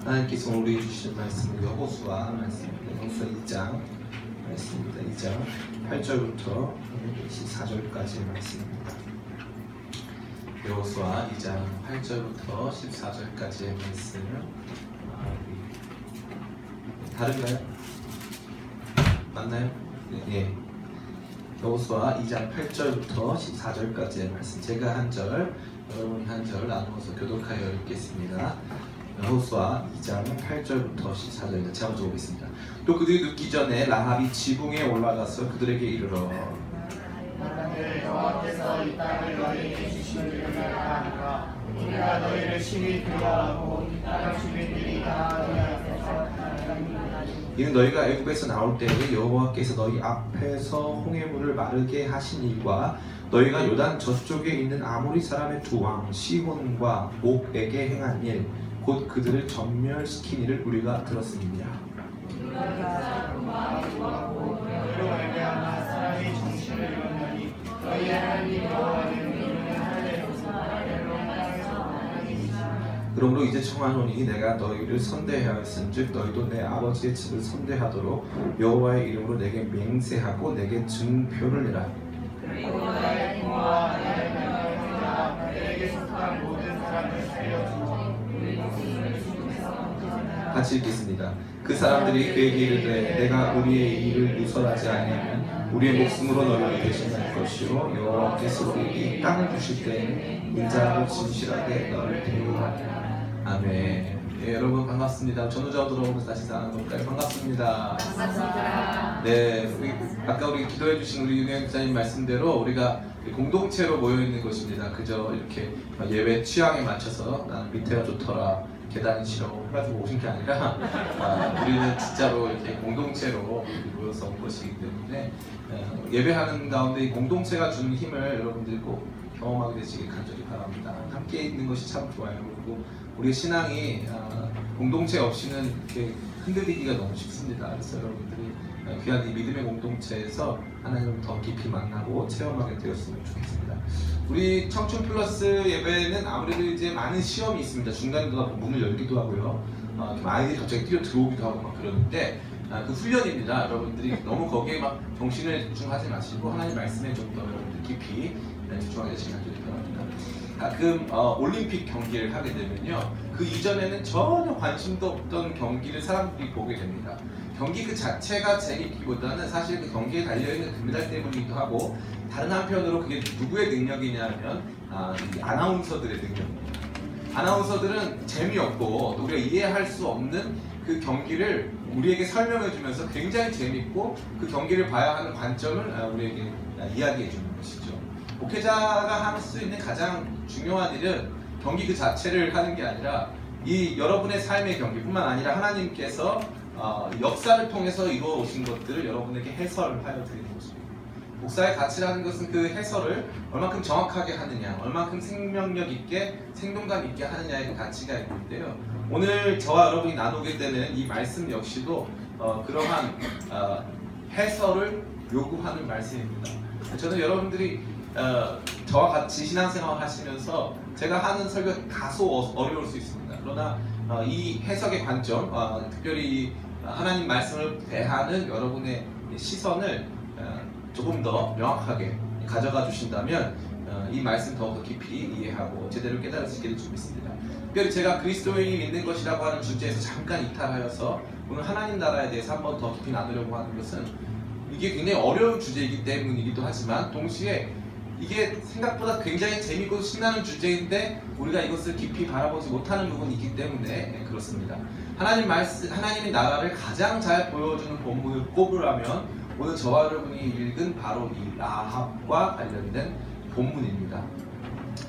하나님께서 우리에게 주신 말씀은 여호수아 말씀입니다. 여호수아 2장 말씀입니다. 2장 8절부터 14절까지의 말씀입니다. 여호수아 2장 8절부터 14절까지의 말씀을 다른가요? 맞나요? 네. 여호수아 2장 8절부터 14절까지의 말씀, 제가 한 절, 여러분이 한 절 나누어서 교독하여 읽겠습니다. 여호수아 2장 8절부터 14절입니다. 제가 먼저 보겠습니다. 또 그들이 눕기 전에 라합이 지붕에 올라가서 그들에게 이르러 만일 여호와께서 이 땅을 너희에게 주시기를 바라노라. 우리가 너희를 심히 두려워하고 땅 주민들이 다 너희 앞에서 이는 너희가 애굽에서 나올 때에 여호와께서 너희 앞에서 홍해물을 마르게 하신 일과 너희가 요단 저쪽에 있는 아모리 사람의 두 왕 시혼과 옥에게 행한 일 곧 그들을 전멸시킨 일을 우리가 들었습니다. 너희로 말미암아 사람이 정신을 잃었나니 너희 하나님 여호와는 너희를 하늘에서 아래로 땅에서 그러므로 이제 청하노니 내가 너희를 선대하였은즉 너희도 내 아버지의 집을 선대하도록 여호와의 이름으로 내게 맹세하고 내게 증표를 내라. 여호와의 공과 나의 명령과 내게 속한 모든 사람을 살려주고 같이 읽겠습니다. 그 사람들이 그에게 이르되 내가 우리의 일을 누설하지 아니하면 우리의 목숨으로 너희를 대신할 것이요 여호와께서 우리에게 이 땅을 주실 때에는 인자하고 진실하게 너를 대우하리라. 아멘. 네, 여러분 반갑습니다. 전우자로 들어오면서 다시 사는 것까지 반갑습니다. 반갑습니다. 네, 아까 우리 기도해 주신 우리 윤영 목사님 말씀대로 우리가 공동체로 모여 있는 것입니다. 그저 이렇게 예외 취향에 맞춰서 나는 밑에가 좋더라, 계단이 싫어 해가지고 오신 게 아니라 우리는 진짜로 이렇게 공동체로 모여서 온 것이기 때문에 예배하는 가운데 이 공동체가 주는 힘을 여러분들이 꼭 경험하게 되시길 간절히 바랍니다. 함께 있는 것이 참 좋아요. 그리고 우리 신앙이 공동체 없이는 이렇게 흔들리기가 너무 쉽습니다. 그래서 여러분들이 귀한 이 믿음의 공동체에서 하나님을 더 깊이 만나고 체험하게 되었으면 좋겠습니다. 우리 청춘 플러스 예배는 아무래도 이제 많은 시험이 있습니다. 중간에 누가 문을 열기도 하고요. 아이들이 갑자기 뛰어 들어오기도 하고 막 그러는데 그 훈련입니다. 여러분들이 너무 거기에 막 정신을 집중하지 마시고 하나님 말씀에 좀 더 여러분들 깊이 집중하게 되시면 바랍니다. 가끔 올림픽 경기를 하게 되면요, 그 이전에는 전혀 관심도 없던 경기를 사람들이 보게 됩니다. 경기 그 자체가 재밌기보다는 사실 그 경기에 달려있는 금메달 때문이기도 하고, 다른 한편으로 그게 누구의 능력이냐면 이 아나운서들의 능력입니다. 아나운서들은 재미없고 우리가 이해할 수 없는 그 경기를 우리에게 설명해 주면서 굉장히 재밌고 그 경기를 봐야 하는 관점을 우리에게 이야기해 주는 것이죠. 목회자가 할 수 있는 가장 중요한 일은 경기 그 자체를 하는 게 아니라 이 여러분의 삶의 경기뿐만 아니라 하나님께서 역사를 통해서 이루어 오신 것들을 여러분에게 해설하여 드리는 것입니다. 목사의 가치라는 것은 그 해설을 얼만큼 정확하게 하느냐, 얼만큼 생명력 있게, 생동감 있게 하느냐의 그 가치가 있는데요. 오늘 저와 여러분이 나누게 되는 이 말씀 역시도 그러한 해설을 요구하는 말씀입니다. 저는 여러분들이 저와 같이 신앙생활 하시면서 제가 하는 설교가 다소 어려울 수 있습니다. 그러나 이 해석의 관점, 특별히 하나님 말씀을 대하는 여러분의 시선을 조금 더 명확하게 가져가 주신다면 이 말씀 더욱더 깊이 이해하고 제대로 깨달을 수 있게 줄 믿습니다. 특별히 제가 그리스도인이 믿는 것이라고 하는 주제에서 잠깐 이탈하여서 오늘 하나님 나라에 대해서 한번 더 깊이 나누려고 하는 것은 이게 굉장히 어려운 주제이기 때문이기도 하지만 동시에 이게 생각보다 굉장히 재밌고 신나는 주제인데 우리가 이것을 깊이 바라보지 못하는 부분이 있기 때문에 그렇습니다. 하나님의 나라를 가장 잘 보여주는 본문을 꼽으라면 오늘 저와 여러분이 읽은 바로 이 라합과 관련된 본문입니다.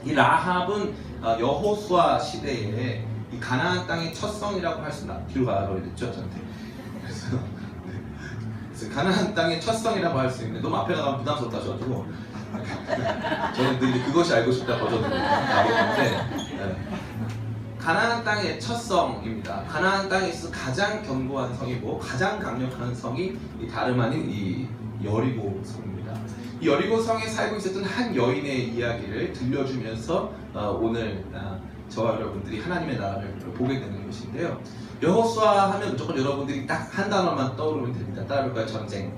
이 라합은 여호수아 시대에 이 가나안 땅의 첫성이라고 할 수 있나? 뒤로 가라고 했죠 저한테. 그래서 가나안 땅의 첫성이라고 할 수 있는데 너무 앞에 나가면 부담스럽다 하셔가지고 저는 늘 그것이 알고 싶다 버전으로 나오는데 가나안 땅의 첫성입니다. 가나안 땅에 있어서 가장 견고한 성이고 가장 강력한 성이 다름 아닌 이 여리고 성입니다. 이 여리고 성에 살고 있었던 한 여인의 이야기를 들려주면서 오늘 저와 여러분들이 하나님의 나라를 보게 되는 것인데요. 여호수아 하면 무조건 여러분들이 딱 한 단어만 떠오르면 됩니다. 따라볼까요? 전쟁.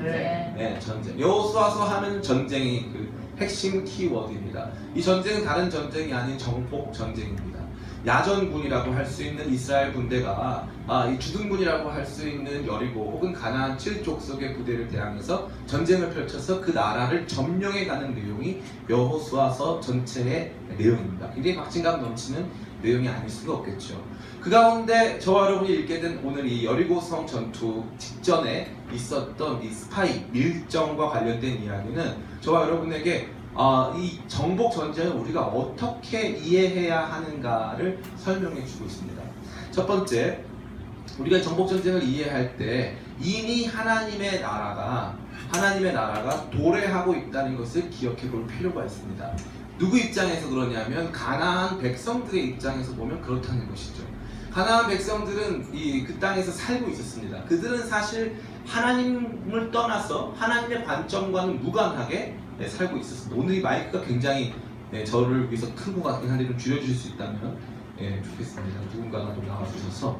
네. 네, 전쟁. 여호수아서 하면 전쟁이 그 핵심 키워드입니다. 이 전쟁은 다른 전쟁이 아닌 정복 전쟁입니다. 야전군이라고 할 수 있는 이스라엘 군대가 이 주둔군이라고 할 수 있는 여리고 혹은 가나안 7족속의 부대를 대항해서 전쟁을 펼쳐서 그 나라를 점령해가는 내용이 여호수아서 전체의 내용입니다. 굉장히 박진감 넘치는 내용이 아닐 수가 없겠죠. 그 가운데 저와 여러분이 읽게 된 오늘 이 여리고성 전투 직전에 있었던 이 스파이 밀정과 관련된 이야기는 저와 여러분에게 이 정복 전쟁을 우리가 어떻게 이해해야 하는가를 설명해 주고 있습니다. 첫 번째, 우리가 정복 전쟁을 이해할 때 이미 하나님의 나라가 도래하고 있다는 것을 기억해 볼 필요가 있습니다. 누구 입장에서 그러냐면 가나안 백성들의 입장에서 보면 그렇다는 것이죠. 가나안 백성들은 그 땅에서 살고 있었습니다. 그들은 사실 하나님을 떠나서 하나님의 관점과는 무관하게 살고 있었습니다. 오늘 이 마이크가 굉장히 저를 위해서 큰 것 같긴 한데 좀 줄여주실 수 있다면 좋겠습니다. 누군가가 좀 나와주셔서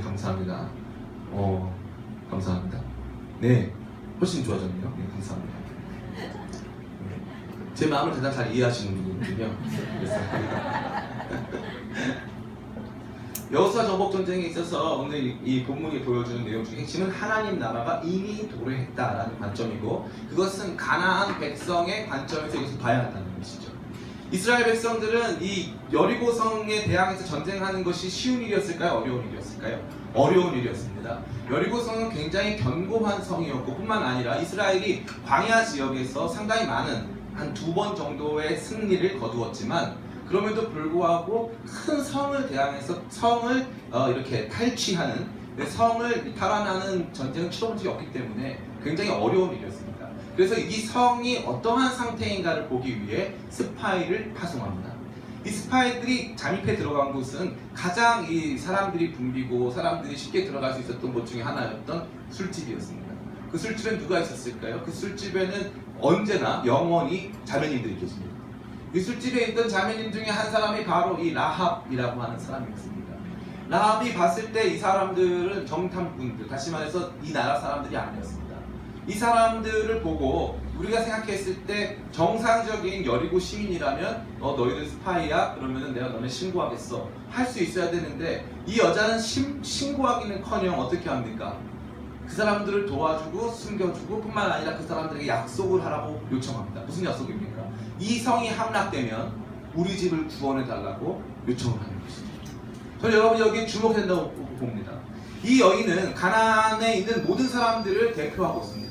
감사합니다. 감사합니다. 네, 훨씬 좋아졌네요. 네, 감사합니다. 제 마음을 가장 잘 이해하시는 분이군요. 그래서 여호수아 정복 전쟁에 있어서 오늘 이 본문이 보여주는 내용 중에 핵심은 하나님 나라가 이미 도래했다라는 관점이고, 그것은 가나안 백성의 관점에서 이것을 봐야 한다는 것이죠. 이스라엘 백성들은 이 여리고성에 대항해서 전쟁하는 것이 쉬운 일이었을까요? 어려운 일이었을까요? 어려운 일이었습니다. 여리고성은 굉장히 견고한 성이었고 뿐만 아니라 이스라엘이 광야 지역에서 상당히 많은 한 2번 정도의 승리를 거두었지만, 그럼에도 불구하고 큰 성을 대항해서 성을 이렇게 탈취하는, 성을 탈환하는 전쟁을 치러본 적이 없기 때문에 굉장히 어려운 일이었습니다. 그래서 이 성이 어떠한 상태인가를 보기 위해 스파이를 파송합니다. 이 스파이들이 잠입해 들어간 곳은 가장 이 사람들이 붐비고 사람들이 쉽게 들어갈 수 있었던 곳 중에 하나였던 술집이었습니다. 그 술집엔 누가 있었을까요? 그 술집에는 언제나 영원히 자매님들이 계십니다. 이 술집에 있던 자매님 중에 한 사람이 바로 이 라합이라고 하는 사람이었습니다. 라합이 봤을 때 이 사람들은 정탐꾼들, 다시 말해서 이 나라 사람들이 아니었습니다. 이 사람들을 보고 우리가 생각했을 때 정상적인 여리고 시민이라면 너희들 스파이야? 그러면은 내가 너네 신고하겠어 할 수 있어야 되는데, 이 여자는 신고하기는커녕 어떻게 합니까? 그 사람들을 도와주고 숨겨주고 뿐만 아니라 그 사람들에게 약속을 하라고 요청합니다. 무슨 약속입니까? 이 성이 함락되면 우리 집을 구원해달라고 요청을 하는 것이죠. 저는 여러분 여기에 주목해야 된다고 봅니다. 이 여인은 가나안에 있는 모든 사람들을 대표하고 있습니다.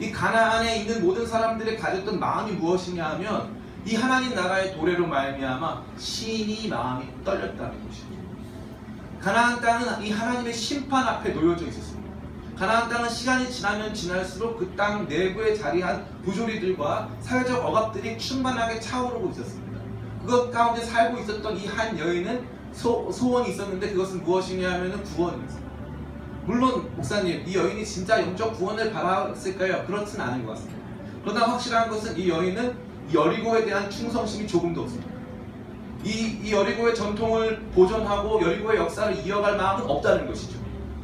이 가나안에 있는 모든 사람들의 가졌던 마음이 무엇이냐 하면 이 하나님 나라의 도래로 말미암아 신이 마음이 떨렸다는 것입니다. 가나안 땅은 이 하나님의 심판 앞에 놓여져 있었습니다. 가나안 땅은 시간이 지나면 지날수록 그 땅 내부에 자리한 부조리들과 사회적 억압들이 충만하게 차오르고 있었습니다. 그것 가운데 살고 있었던 이 한 여인은 소원이 있었는데, 그것은 무엇이냐 하면 구원이었습니다. 물론 목사님, 이 여인이 진짜 영적 구원을 바랐을까요? 그렇진 않은 것 같습니다. 그러나 확실한 것은 이 여인은 여리고에 대한 충성심이 조금도 없습니다. 이 여리고의 전통을 보존하고 여리고의 역사를 이어갈 마음은 없다는 것이죠.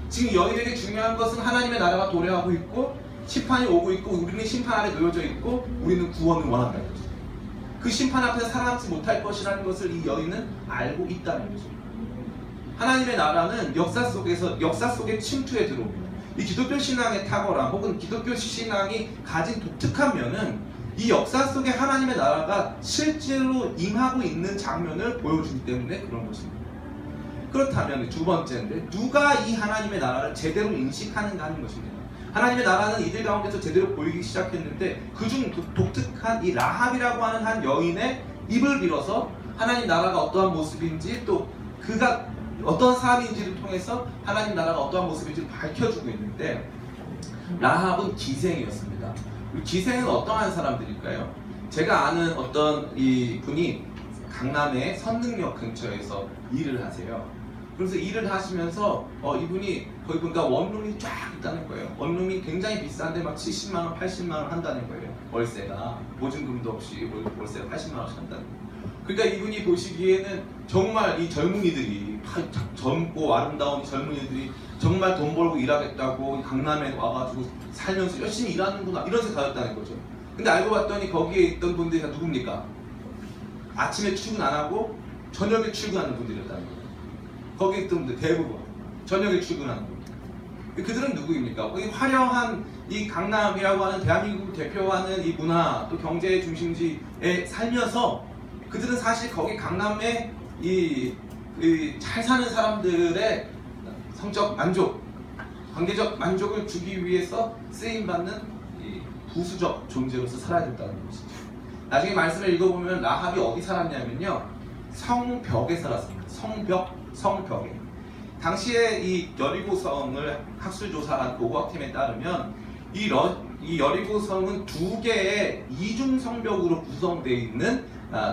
지금 여인에게 중요한 것은 하나님의 나라가 도래하고 있고 심판이 오고 있고 우리는 심판 아래 놓여져 있고 우리는 구원을 원한다는 것이죠. 그 심판 앞에서 살아남지 못할 것이라는 것을 이 여인은 알고 있다는 거죠. 하나님의 나라는 역사 속에 침투해 들어옵니다. 이 기독교 신앙의 탁월함 혹은 기독교 신앙이 가진 독특한 면은 이 역사 속에 하나님의 나라가 실제로 임하고 있는 장면을 보여주기 때문에 그런 것입니다. 그렇다면 두 번째인데, 누가 이 하나님의 나라를 제대로 인식하는가 하는 것입니다. 하나님의 나라는 이들 가운데서 제대로 보이기 시작했는데, 그중 독특한 이 라합이라고 하는 한 여인의 입을 빌어서 하나님 나라가 어떠한 모습인지, 또 그가 어떤 사람인지를 통해서 하나님 나라가 어떠한 모습인지를 밝혀주고 있는데, 라합은 기생이었습니다. 기생은 어떠한 사람들일까요? 제가 아는 어떤 이 분이 강남의 선능역 근처에서 일을 하세요. 그래서 일을 하시면서 이분이 거기 보니까 원룸이 쫙 있다는 거예요. 원룸이 굉장히 비싼데 막 70만원, 80만원 한다는 거예요. 월세가 보증금도 없이 월세가 80만원씩 한다는 거예요. 그러니까 이분이 보시기에는 정말 이 젊은이들이 젊고 아름다운 젊은이들이 정말 돈 벌고 일하겠다고 강남에 와가지고 살면서 열심히 일하는구나 이런 생각을 가졌다는 거죠. 근데 알고 봤더니 거기에 있던 분들이 다 누굽니까? 아침에 출근 안 하고 저녁에 출근하는 분들이었다는 거예요. 거기 있던 분들 대부분 저녁에 출근하는 분들. 그들은 누구입니까? 이 화려한 이 강남이라고 하는 대한민국을 대표하는 이 문화 또 경제의 중심지에 살면서 그들은 사실 거기 강남에 잘 사는 사람들의 성적 만족, 관계적 만족을 주기 위해서 쓰임받는 이 부수적 존재로서 살아야 된다는 것이죠. 나중에 말씀을 읽어보면 라합이 어디 살았냐면요, 성벽에 살았습니다. 성벽에. 당시에 이 여리고성을 학술조사한 보고학팀에 따르면 이 여리고성은 2개의 이중 성벽으로 구성되어 있는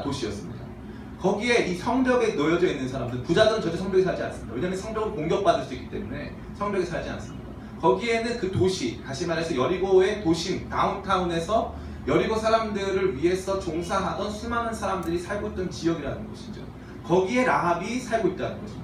도시였습니다. 거기에 이 성벽에 놓여져 있는 사람들, 부자들은 절대 성벽에 살지 않습니다. 왜냐하면 성벽은 공격받을 수 있기 때문에 성벽에 살지 않습니다. 거기에는 그 도시, 다시 말해서 여리고의 도심, 다운타운에서 여리고 사람들을 위해서 종사하던 수많은 사람들이 살고 있던 지역이라는 것이죠. 거기에 라합이 살고 있다는 것입니다.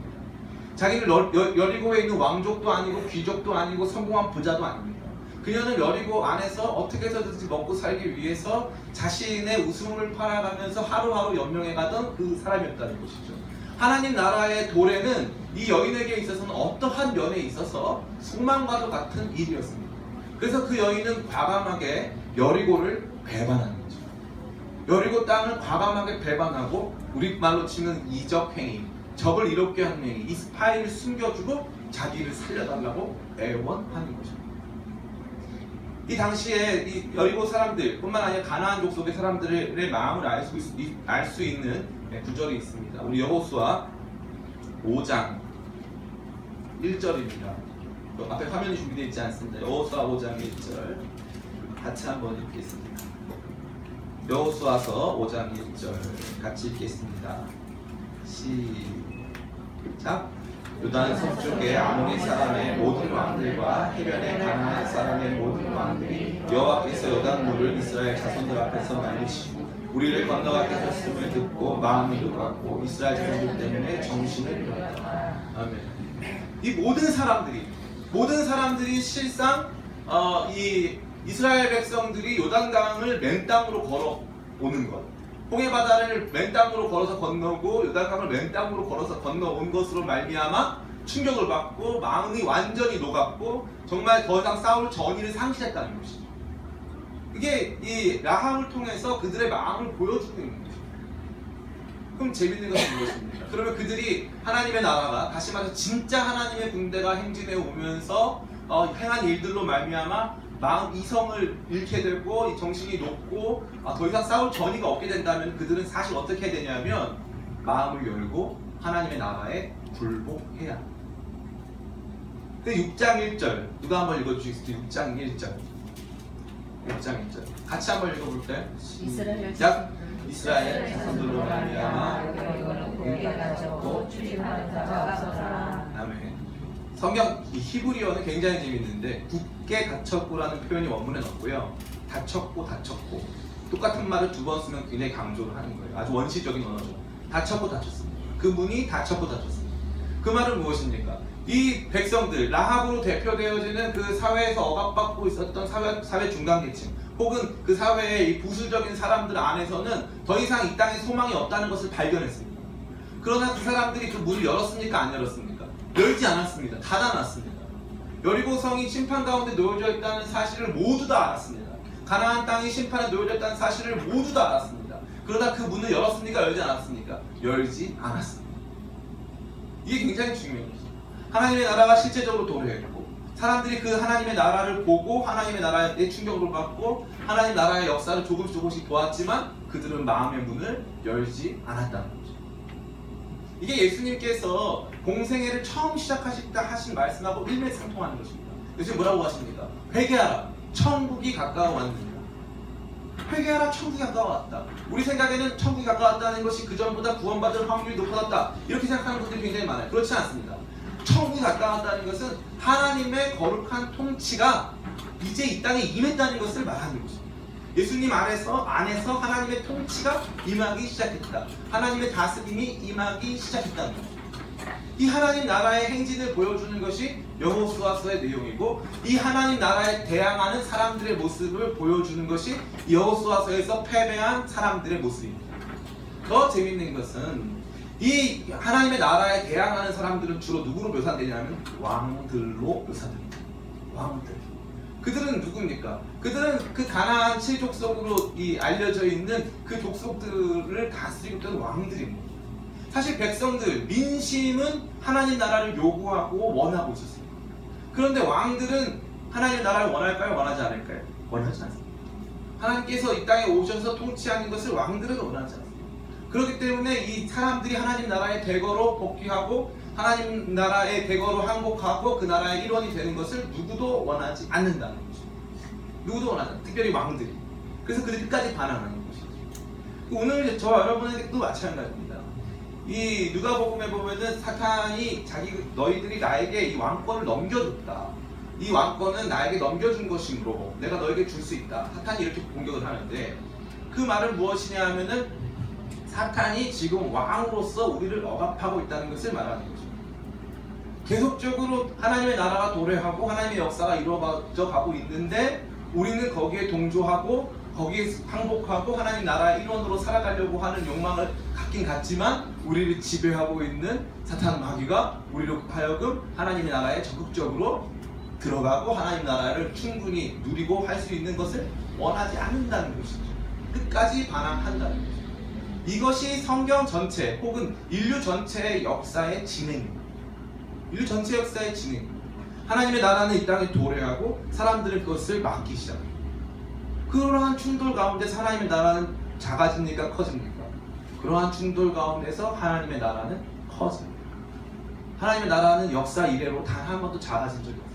자기는 여리고에 있는 왕족도 아니고 귀족도 아니고 성공한 부자도 아닙니다. 그녀는 여리고 안에서 어떻게 해서든지 먹고 살기 위해서 자신의 웃음을 팔아가면서 하루하루 연명해가던 그 사람이었다는 것이죠. 하나님 나라의 도래는 이 여인에게 있어서는 어떠한 면에 있어서 소망과도 같은 일이었습니다. 그래서 그 여인은 과감하게 여리고를 배반하는 거죠. 여리고 땅을 과감하게 배반하고 우리말로 치는 이적 행위, 적을 이롭게 하는 행위, 이 스파이를 숨겨주고 자기를 살려달라고 애원하는 것입니다. 이 당시에 이 여리고 사람들 뿐만 아니라 가나안 족속의 사람들의 마음을 알 수 있는 구절이 있습니다. 우리 여호수아 5장 1절입니다. 앞에 화면이 준비되어 있지 않습니다. 여호수아 5장 1절 같이 한번 읽겠습니다. 여호수아서 5장 1절 같이 읽겠습니다. 시작. 요단 서쪽의 아모리 사람의 모든 왕들과 해변의 가나안 사람의 모든 왕들이 여호와께서 요단물을 이스라엘 자손들 앞에서 말리시고 우리를 건너가게 하셨음을 듣고 마음이 녹았고 이스라엘 자손들 때문에 정신을 잃었다. 아멘. 이 모든 사람들이 실상 이 이스라엘 백성들이 요단강을 맨 땅으로 걸어오는 것, 홍해 바다를 맨 땅으로 걸어서 건너고 요단강을 맨 땅으로 걸어서 건너온 것으로 말미암아 충격을 받고 마음이 완전히 녹았고 정말 더 이상 싸울 전의를 상실했다는 것이죠. 이게 이 라합을 통해서 그들의 마음을 보여주고 있는 것이죠. 그럼 재밌는 것은 무엇입니까? 그러면 그들이 하나님의 나라가, 다시 말해서 진짜 하나님의 군대가 행진해 오면서 행한 일들로 말미암아 마음 이성을 잃게 되고 정신이 높고 더 이상 싸울 전의가 없게 된다면 그들은 사실 어떻게 해야 되냐면 마음을 열고 하나님의 나라에 굴복해야 합니다. 6장 1절 누가 한번 읽어주시겠어요? 6장 1절 같이 한번 읽어볼까요? 시작. 이스라엘 자손들로 말미암아 아멘. 성경 히브리어는 굉장히 재밌는데 굳게 닫혔고라는 표현이 원문에 넣었고요. 닫혔고 똑같은 말을 2번 쓰면 굉장히 강조를 하는 거예요. 아주 원시적인 언어죠. 닫혔습니다. 그 문이 닫혔습니다. 그 말은 무엇입니까? 이 백성들, 라합으로 대표되어지는 그 사회에서 억압받고 있었던 사회 중간계층 혹은 그 사회의 이 부수적인 사람들 안에서는 더 이상 이 땅에 소망이 없다는 것을 발견했습니다. 그러나 그 사람들이 그 문을 열었습니까? 안 열었습니까? 열지 않았습니다. 닫아놨습니다. 여리고성이 심판 가운데 놓여져 있다는 사실을 모두 다 알았습니다. 가나안 땅이 심판에 놓여져 있다는 사실을 모두 다 알았습니다. 그러다 그 문을 열었습니까? 열지 않았습니까? 열지 않았습니다. 이게 굉장히 중요한 것이죠. 하나님의 나라가 실제적으로 도래했고 사람들이 그 하나님의 나라를 보고 하나님의 나라에 충격을 받고 하나님 나라의 역사를 조금씩 보았지만 그들은 마음의 문을 열지 않았다는 거죠. 이게 예수님께서 공생애를 처음 시작하실 때 하신 말씀하고 일맥상통하는 것입니다. 요즘 뭐라고 하십니까? 회개하라, 천국이 가까워왔느니라. 회개하라, 천국이 가까워왔다. 우리 생각에는 천국이 가까웠다는 것이 그전보다 구원받을 확률이 높아졌다 이렇게 생각하는 분들이 굉장히 많아요. 그렇지 않습니다. 천국이 가까웠다는 것은 하나님의 거룩한 통치가 이제 이 땅에 임했다는 것을 말하는 것입니다. 예수님 안에서 하나님의 통치가 임하기 시작했다. 하나님의 다스림이 임하기 시작했다는 거죠. 이 하나님 나라의 행진을 보여주는 것이 여호수아서의 내용이고, 이 하나님 나라에 대항하는 사람들의 모습을 보여주는 것이 여호수아서에서 패배한 사람들의 모습입니다. 더 재밌는 것은 이 하나님의 나라에 대항하는 사람들은 주로 누구로 묘사되냐면 왕들로 묘사됩니다. 왕들. 그들은 누굽니까? 그들은 그 가나안 7족속으로 알려져 있는 그 족속들을 다스리고 있던 왕들입니다. 사실 백성들, 민심은 하나님 나라를 요구하고 원하고 있었습니다. 그런데 왕들은 하나님 나라를 원할까요? 원하지 않을까요? 원하지 않습니다. 하나님께서 이 땅에 오셔서 통치하는 것을 왕들은 원하지 않습니다. 그렇기 때문에 이 사람들이 하나님 나라의 대거로 복귀하고 하나님 나라의 대거로 항복하고 그 나라의 일원이 되는 것을 누구도 원하지 않는다는 것입니다. 누구도 원하지 않는다. 특별히 왕들이. 그래서 그들이 끝까지 반항하는 것이죠. 오늘 저와 여러분에게도 마찬가지입니다. 이 누가복음에 보면은 사탄이 너희들이 나에게 이 왕권을 넘겨줬다. 이 왕권은 나에게 넘겨준 것이므로 내가 너에게 줄 수 있다. 사탄이 이렇게 공격을 하는데, 그 말은 무엇이냐 하면은 사탄이 지금 왕으로서 우리를 억압하고 있다는 것을 말하는 거죠. 계속적으로 하나님의 나라가 도래하고 하나님의 역사가 이루어져 가고 있는데 우리는 거기에 동조하고 거기에 항복하고 하나님 나라의 일원으로 살아가려고 하는 욕망을 갖긴 갖지만, 우리를 지배하고 있는 사탄 마귀가 우리로 하여금 하나님의 나라에 적극적으로 들어가고 하나님 나라를 충분히 누리고 할 수 있는 것을 원하지 않는다는 것이죠. 끝까지 반항한다는 것이죠. 이것이 성경 전체 혹은 인류 전체의 역사의 진행입니다. 인류 전체 역사의 진행입니다. 하나님의 나라는 이 땅에 도래하고 사람들은 그것을 막기 시작합니다. 그러한 충돌 가운데서 하나님의 나라는 작아집니까? 커집니까? 그러한 충돌 가운데서 하나님의 나라는 커집니다. 하나님의 나라는 역사 이래로 단 한 번도 작아진 적이 없습니다.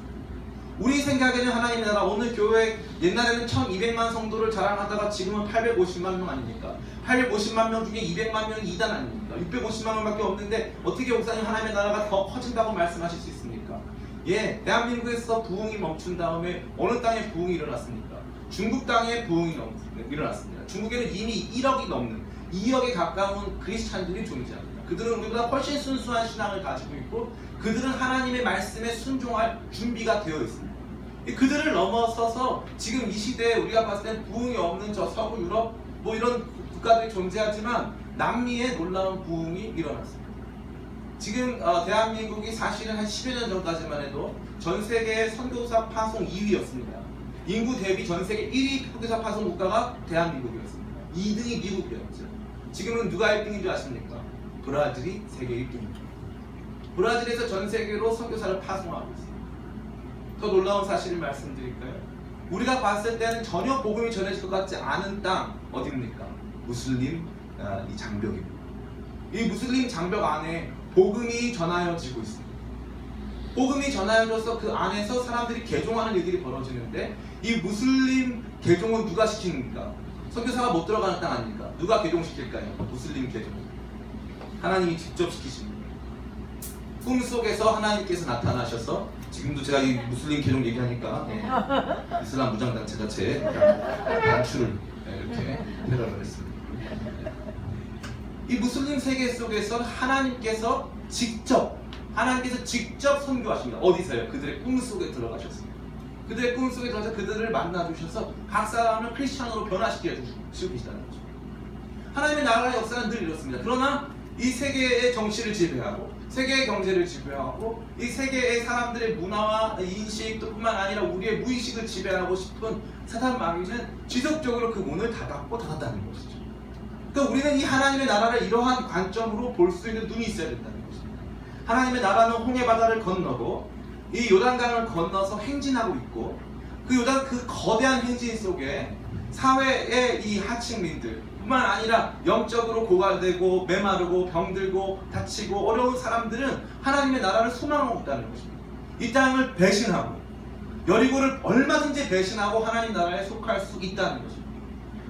우리 생각에는 하나님의 나라, 오늘 교회 옛날에는 1200만 성도를 자랑하다가 지금은 850만 명 아닙니까? 850만 명 중에 200만 명이 이단 아닙니까? 650만 명밖에 없는데 어떻게 목사님 하나님의 나라가 더 커진다고 말씀하실 수 있습니까? 예, 대한민국에서 부흥이 멈춘 다음에 어느 땅에 부흥이 일어났습니까? 중국 땅에 부흥이 일어났습니다. 중국에는 이미 1억이 넘는 2억에 가까운 크리스찬들이 존재합니다. 그들은 우리보다 훨씬 순수한 신앙을 가지고 있고 그들은 하나님의 말씀에 순종할 준비가 되어 있습니다. 그들을 넘어서서 지금 이 시대에 우리가 봤을 때 부흥이 없는 저 서구 유럽 뭐 이런 국가들이 존재하지만 남미에 놀라운 부흥이 일어났습니다. 지금 대한민국이 사실은 한 10여 년 전까지만 해도 전 세계의 선교사 파송 2위였습니다. 인구 대비 전 세계 1위 선교사 파송 국가가 대한민국이었습니다. 2등이 미국이었죠. 지금은 누가 1등인 줄 아십니까? 브라질이 세계 1등입니다. 브라질에서 전 세계로 선교사를 파송하고 있습니다. 더 놀라운 사실을 말씀드릴까요? 우리가 봤을 때는 전혀 복음이 전해질 것 같지 않은 땅 어디입니까? 무슬림 이 장벽입니다. 이 무슬림 장벽 안에 복음이 전하여지고 있습니다. 복음이 전하여져서 그 안에서 사람들이 개종하는 일들이 벌어지는데 이 무슬림 개종은 누가 시킵니까? 선교사가 못 들어가는 땅 아닙니까? 누가 개종시킬까요? 무슬림 개종. 하나님이 직접 시키십니다. 꿈속에서 하나님께서 나타나셔서 지금도 제가 이 무슬림 개종 얘기하니까 이슬람 무장단체 자체에 단추를 이렇게 테러를 했습니다. 이 무슬림 세계 속에서 하나님께서 직접 선교하십니다. 어디서요? 그들의 꿈속에 들어가셨습니다. 그들의 꿈속에 들어가서 그들을 만나주셔서 각 사람을 크리스찬으로 변화시켜 주시다는 거죠. 하나님의 나라의 역사는 늘 이렇습니다. 그러나 이 세계의 정치를 지배하고 세계의 경제를 지배하고 이 세계의 사람들의 문화와 인식 뿐만 아니라 우리의 무의식을 지배하고 싶은 사탄 마귀는 지속적으로 그 문을 닫았다는 것이죠. 그러니까 우리는 이 하나님의 나라를 이러한 관점으로 볼 수 있는 눈이 있어야 된다는 것입니다. 하나님의 나라는 홍해 바다를 건너고 이 요단강을 건너서 행진하고 있고 그 거대한 행진 속에 사회의 이 하층민들 뿐만 아니라 영적으로 고갈되고 메마르고 병들고 다치고 어려운 사람들은 하나님의 나라를 소망하고 있다는 것입니다. 이 땅을 배신하고 여리고를 얼마든지 배신하고 하나님 나라에 속할 수 있다는 것입니다.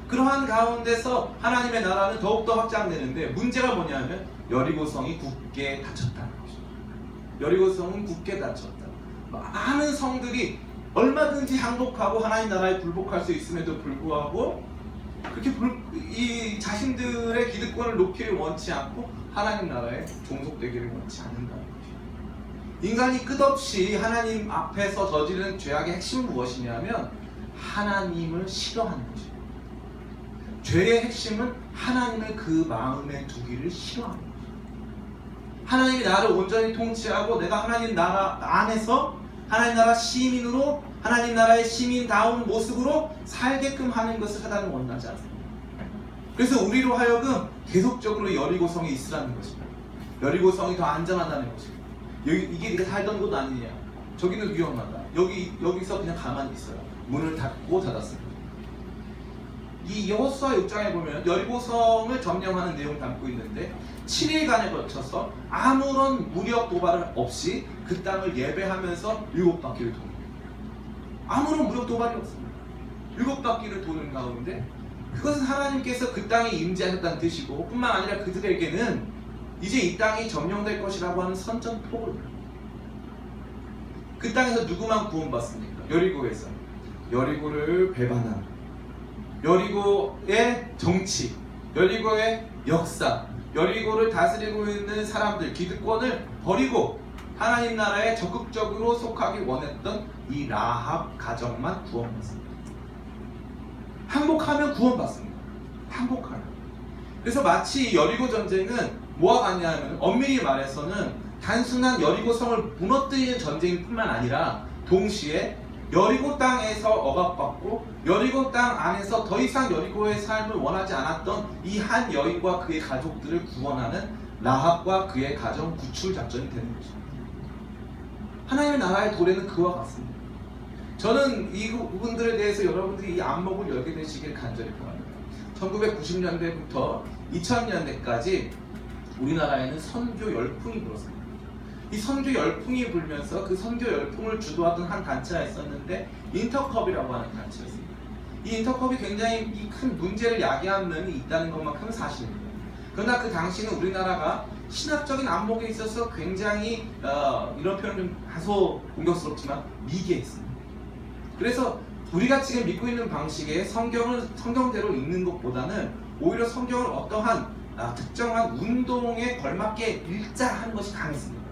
그러한 가운데서 하나님의 나라는 더욱더 확장되는데 문제가 뭐냐면 여리고성이 굳게 닫혔다는 것입니다. 여리고성은 굳게 닫혔다. 많은 성들이 얼마든지 항복하고 하나님 나라에 굴복할 수 있음에도 불구하고 그렇게 이 자신들의 기득권을 놓기를 원치 않고 하나님 나라에 종속되기를 원치 않는다는 거죠. 인간이 끝없이 하나님 앞에서 저지른 죄악의 핵심은 무엇이냐면 하나님을 싫어하는 거죠. 죄의 핵심은 하나님을 그 마음에 두기를 싫어하는 거죠. 하나님이 나를 온전히 통치하고 내가 하나님 나라 안에서 하나님 나라 시민으로 하나님 나라의 시민다운 모습으로 살게끔 하는 것을 하나님은 원하지 않습니다. 그래서 우리로 하여금 계속적으로 여리고성에 있으라는 것입니다. 여리고성이 더 안전하다는 것입니다. 이게 네가 살던 곳 아니냐, 저기는 위험하다, 여기서 그냥 가만히 있어요. 문을 닫고 닫았습니다. 이 여호수아 6장에 보면 여리고성을 점령하는 내용을 담고 있는데 7일간에 걸쳐서 아무런 무력 도발 없이 그 땅을 예배하면서 7바퀴를 돕니다. 아무런 무력 도발이 없습니다. 7바퀴를 도는 가운데 그것은 하나님께서 그 땅에 임재하셨다는 뜻이고, 뿐만 아니라 그들에게는 이제 이 땅이 점령될 것이라고 하는 선전포고를, 그 땅에서 누구만 구원받습니까? 여리고에서 여리고를 배반한 여리고의 정치, 여리고의 역사, 여리고를 다스리고 있는 사람들, 기득권을 버리고 하나님 나라에 적극적으로 속하기 원했던 이 라합 가정만 구원받습니다. 항복하면 구원받습니다. 항복하면. 그래서 마치 이 여리고 전쟁은 뭐와 같냐면, 엄밀히 말해서는 단순한 여리고 성을 무너뜨리는 전쟁일 뿐만 아니라 동시에 여리고 땅에서 억압받고 여리고 땅 안에서 더 이상 여리고의 삶을 원하지 않았던 이 한 여인과 그의 가족들을 구원하는 라합과 그의 가정 구출 작전이 되는 것입니다. 하나님의 나라의 도래는 그와 같습니다. 저는 이 부분들에 대해서 여러분들이 이 안목을 열게 되시길 간절히 바랍니다. 1990년대부터 2000년대까지 우리나라에는 선교 열풍이 불었습니다. 이 선교 열풍이 불면서 그 선교 열풍을 주도하던 한 단체가 있었는데 인터컵이라고 하는 단체였습니다. 이 인터컵이 굉장히 이 큰 문제를 야기한 면이 있다는 것만큼은 사실입니다. 그러나 그 당시는 우리나라가 신학적인 안목에 있어서 굉장히 이런 표현 좀 다소 공격스럽지만 미개했습니다. 그래서 우리가 지금 믿고 있는 방식의 성경을 성경대로 읽는 것보다는 오히려 성경을 어떠한 특정한 운동에 걸맞게 읽자 하는 것이 강했습니다.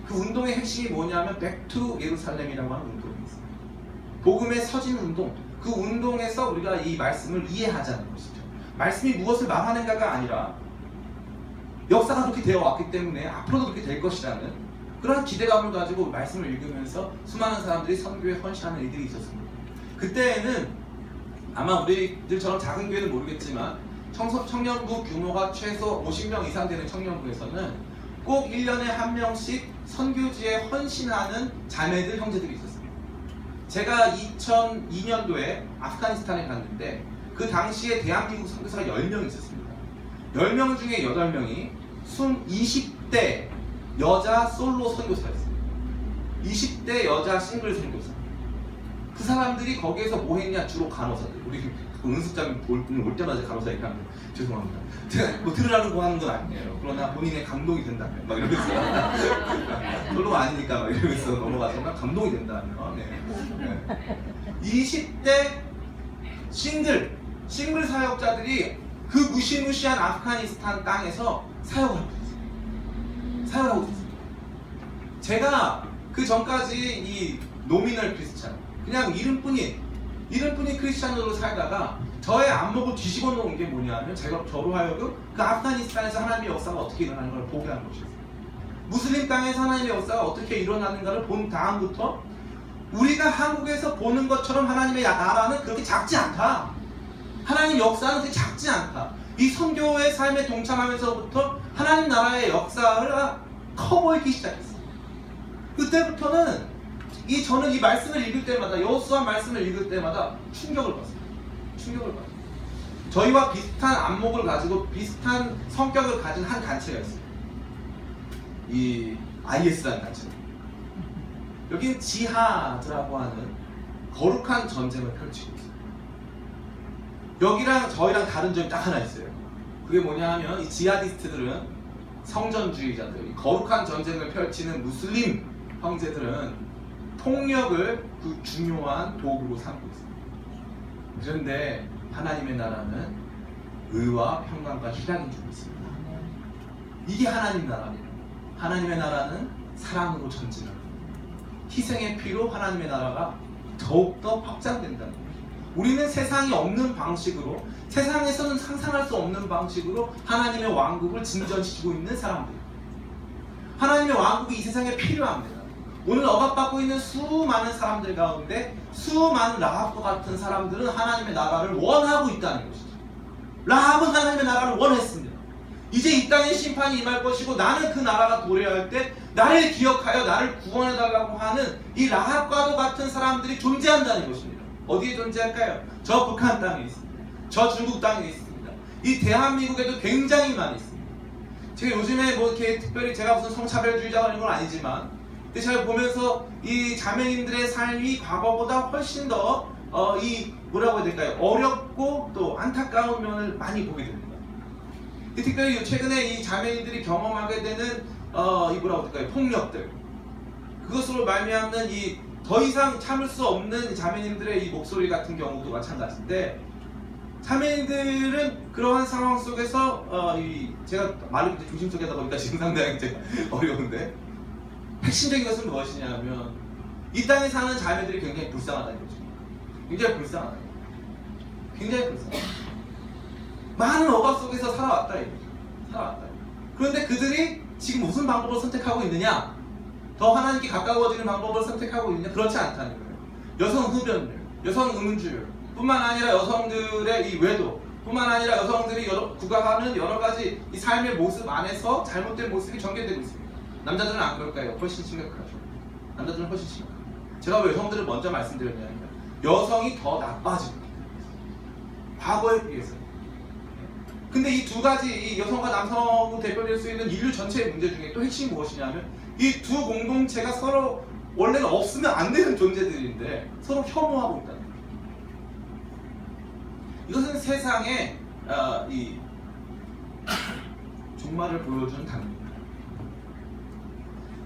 그 운동의 핵심이 뭐냐면 백투 예루살렘이라고 하는 운동이 있습니다. 복음의 서진 운동, 그 운동에서 우리가 이 말씀을 이해하자는 것이죠. 말씀이 무엇을 말하는가가 아니라 역사가 그렇게 되어 왔기 때문에 앞으로도 그렇게 될 것이라는 그런 기대감을 가지고 말씀을 읽으면서 수많은 사람들이 선교에 헌신하는 일들이 있었습니다. 그때에는 아마 우리들처럼 작은 교회는 모르겠지만 청년부 규모가 최소 50명 이상 되는 청년부에서는 꼭 1년에 한 명씩 선교지에 헌신하는 자매들, 형제들이 있었습니다. 제가 2002년도에 아프가니스탄에 갔는데 그 당시에 대한민국 선교사가 10명 있었습니다. 10명 중에 8명이 20대 여자 솔로 선교사였습니다. 20대 여자 싱글 선교사. 그 사람들이 거기에서 뭐 했냐? 주로 간호사들. 우리 은숙장님 올 때마다 간호사 얘기하는데 죄송합니다. 제가 뭐 들으라는 거 하는 건 아니에요. 그러나 본인의 감동이 된다면 막 이러면서 솔로가 아니니까 막 이러면서 넘어가서 감동이 된다면 네. 20대 싱글 사역자들이 그 무시무시한 아프가니스탄 땅에서 사역을 하고 있었습니다. 제가 그 전까지 이 노미널 크리스찬, 그냥 이름뿐인 크리스찬으로 살다가 저의 안목을 뒤집어 놓은 게 뭐냐면 저로 하여금 그 아프가니스탄에서 하나님의 역사가 어떻게 일어나는 걸 보게 한 것이었어요. 무슬림 땅에서 하나님의 역사가 어떻게 일어나는가를 본 다음부터 우리가 한국에서 보는 것처럼 하나님의 나라는 그렇게 작지 않다. 하나님 역사는 그렇게 작지 않다. 이 선교의 삶에 동참하면서부터 하나님 나라의 역사가 커 보이기 시작했어요. 그때부터는 저는 이 말씀을 읽을 때마다, 여호수아 말씀을 읽을 때마다 충격을 받습니다. 저희와 비슷한 안목을 가지고 비슷한 성격을 가진 한 단체가 있어요. 이 IS라는 단체입니다. 여기는 지하드라고 하는 거룩한 전쟁을 펼치고 있어요. 여기랑 저희랑 다른 점이 딱 하나 있어요. 그게 뭐냐 하면 이 지하디스트들은 성전주의자들, 이 거룩한 전쟁을 펼치는 무슬림 형제들은 폭력을 그 중요한 도구로 삼고 있습니다. 그런데 하나님의 나라는 의와 평강과 희락이 주고 있습니다. 이게 하나님 나라입니다. 하나님의 나라는 사랑으로 전진합니다. 희생의 피로 하나님의 나라가 더욱더 확장된다는 거예요. 우리는 세상이 없는 방식으로, 세상에서는 상상할 수 없는 방식으로 하나님의 왕국을 진전시키고 있는 사람들. 하나님의 왕국이 이 세상에 필요합니다. 오늘 억압받고 있는 수많은 사람들 가운데 수많은 라합과 같은 사람들은 하나님의 나라를 원하고 있다는 것이죠. 라합은 하나님의 나라를 원했습니다. 이제 이 땅에 심판이 임할 것이고 나는 그 나라가 도래할 때 나를 기억하여 나를 구원해달라고 하는 이 라합과도 같은 사람들이 존재한다는 것입니다. 어디에 존재할까요? 저 북한 땅에 있습니다. 저 중국 땅에 있습니다. 이 대한민국에도 굉장히 많이 있습니다. 제가 요즘에 뭐 이렇게 특별히 제가 무슨 성차별주의자가 이런 건 아니지만, 근데 제가 보면서 이 자매님들의 삶이 과거보다 훨씬 더 이 뭐라고 해야 될까요? 어렵고 또 안타까운 면을 많이 보게 됩니다. 특별히 최근에 이 자매님들이 경험하게 되는 이 뭐라고 할까요? 폭력들, 그것으로 말미암는 이 더 이상 참을 수 없는 자매님들의 이 목소리 같은 경우도 마찬가지인데, 자매님들은 그러한 상황 속에서 제가 말을 조심스럽게 하다 보니까 지금 상당히 이제 어려운데, 핵심적인 것은 무엇이냐면 이 땅에 사는 자매들이 굉장히 불쌍하다는 거죠. 굉장히 불쌍하다. 굉장히 불쌍하다. 많은 억압 속에서 살아왔다 이거죠. 살아왔다. 그런데 그들이 지금 무슨 방법을 선택하고 있느냐? 더 하나님께 가까워지는 방법을 선택하고 있느냐? 그렇지 않다는 거예요. 여성 흡연율, 여성 음주율 뿐만 아니라 여성들의 이 외도 뿐만 아니라 여성들이 구가하는 여러 가지 이 삶의 모습 안에서 잘못된 모습이 전개되고 있습니다. 남자들은 안 그럴까요? 훨씬 심각하죠. 남자들은 훨씬 심각합니다. 제가 왜 여성들을 먼저 말씀드렸냐면 여성이 더 나빠집니다. 과거에 비해서. 근데 이 두 가지, 이 여성과 남성으로 대표될 수 있는 인류 전체의 문제 중에 또 핵심이 무엇이냐면 이 두 공동체가 서로 원래는 없으면 안 되는 존재들인데 서로 혐오하고 있다는 거예요. 이것은 세상의 이 종말을 보여주는 단어입니다.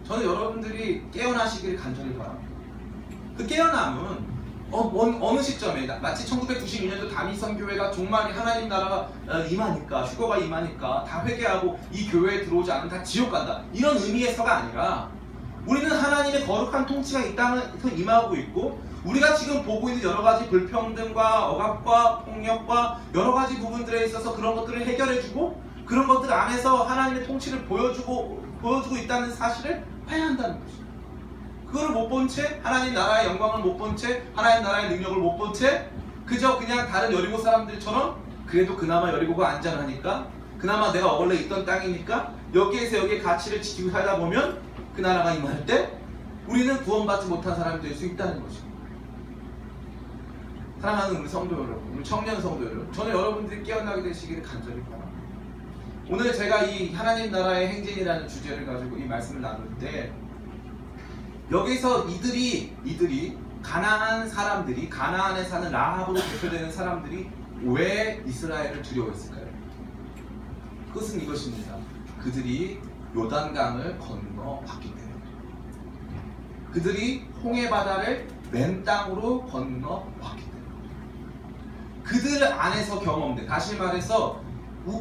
저는 여러분들이 깨어나시길 간절히 바랍니다. 그 깨어남은 어느 시점에 마치 1992년도 다미성교회가 종말이 하나님 나라가 임하니까, 휴거가 임하니까 다 회개하고 이 교회에 들어오지 않으면 다 지옥 간다, 이런 의미에서가 아니라 우리는 하나님의 거룩한 통치가 이 땅에서 임하고 있고 우리가 지금 보고 있는 여러 가지 불평등과 억압과 폭력과 여러 가지 부분들에 있어서 그런 것들을 해결해주고 그런 것들 안에서 하나님의 통치를 보여주고 있다는 사실을 봐야 한다는 것입니다. 그거를 못 본 채, 하나님 나라의 영광을 못 본 채, 하나님 나라의 능력을 못 본 채 그저 그냥 다른 여리고 사람들처럼 그래도 그나마 여리고가 안전하니까, 그나마 내가 원래 있던 땅이니까 여기에서 여기의 가치를 지키고 살다 보면 그 나라가 임할 때 우리는 구원받지 못한 사람이 될 수 있다는 것입니다. 사랑하는 우리 성도 여러분, 우리 청년 성도 여러분, 저는 여러분들이 깨어나게 되시기를 간절히 바랍니다. 오늘 제가 이 하나님 나라의 행진이라는 주제를 가지고 이 말씀을 나눌 때 여기서 이들이 가나안 사람들이, 가나안에 사는 라합으로 대표되는 사람들이 왜 이스라엘을 두려워했을까요? 그것은 이것입니다. 그들이 요단강을 건너왔기 때문에, 그들이 홍해바다를 맨 땅으로 건너왔기 때문에, 그들 안에서 경험된, 다시 말해서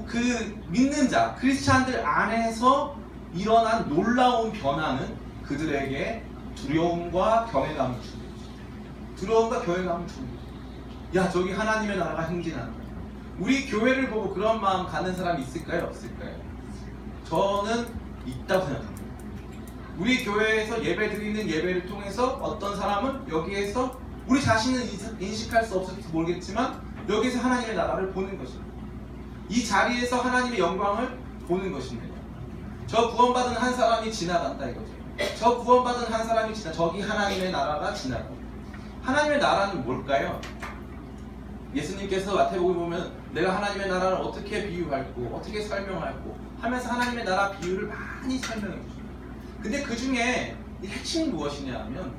그 믿는 자, 크리스찬들 안에서 일어난 놀라운 변화는 그들에게 두려움과 경외감을 주는 거죠. 두려움과 경외감을 주는 거죠. 야, 저기 하나님의 나라가 행진한다. 우리 교회를 보고 그런 마음 갖는 사람이 있을까요? 없을까요? 저는 있다고 생각합니다. 우리 교회에서 예배 드리는 예배를 통해서 어떤 사람은 여기에서 우리 자신은 인식할 수 없을지 모르겠지만 여기에서 하나님의 나라를 보는 것입니다. 이 자리에서 하나님의 영광을 보는 것입니다. 저 구원받은 한 사람이 지나간다 이거죠. 저 구원받은 한 사람이 저기 하나님의 나라가 지나간다. 하나님의 나라는 뭘까요? 예수님께서 마태복음 보면 내가 하나님의 나라를 어떻게 비유할고 어떻게 설명할고 하면서 하나님의 나라 비유를 많이 설명해 주십니다. 근데 그 중에 핵심이 무엇이냐 하면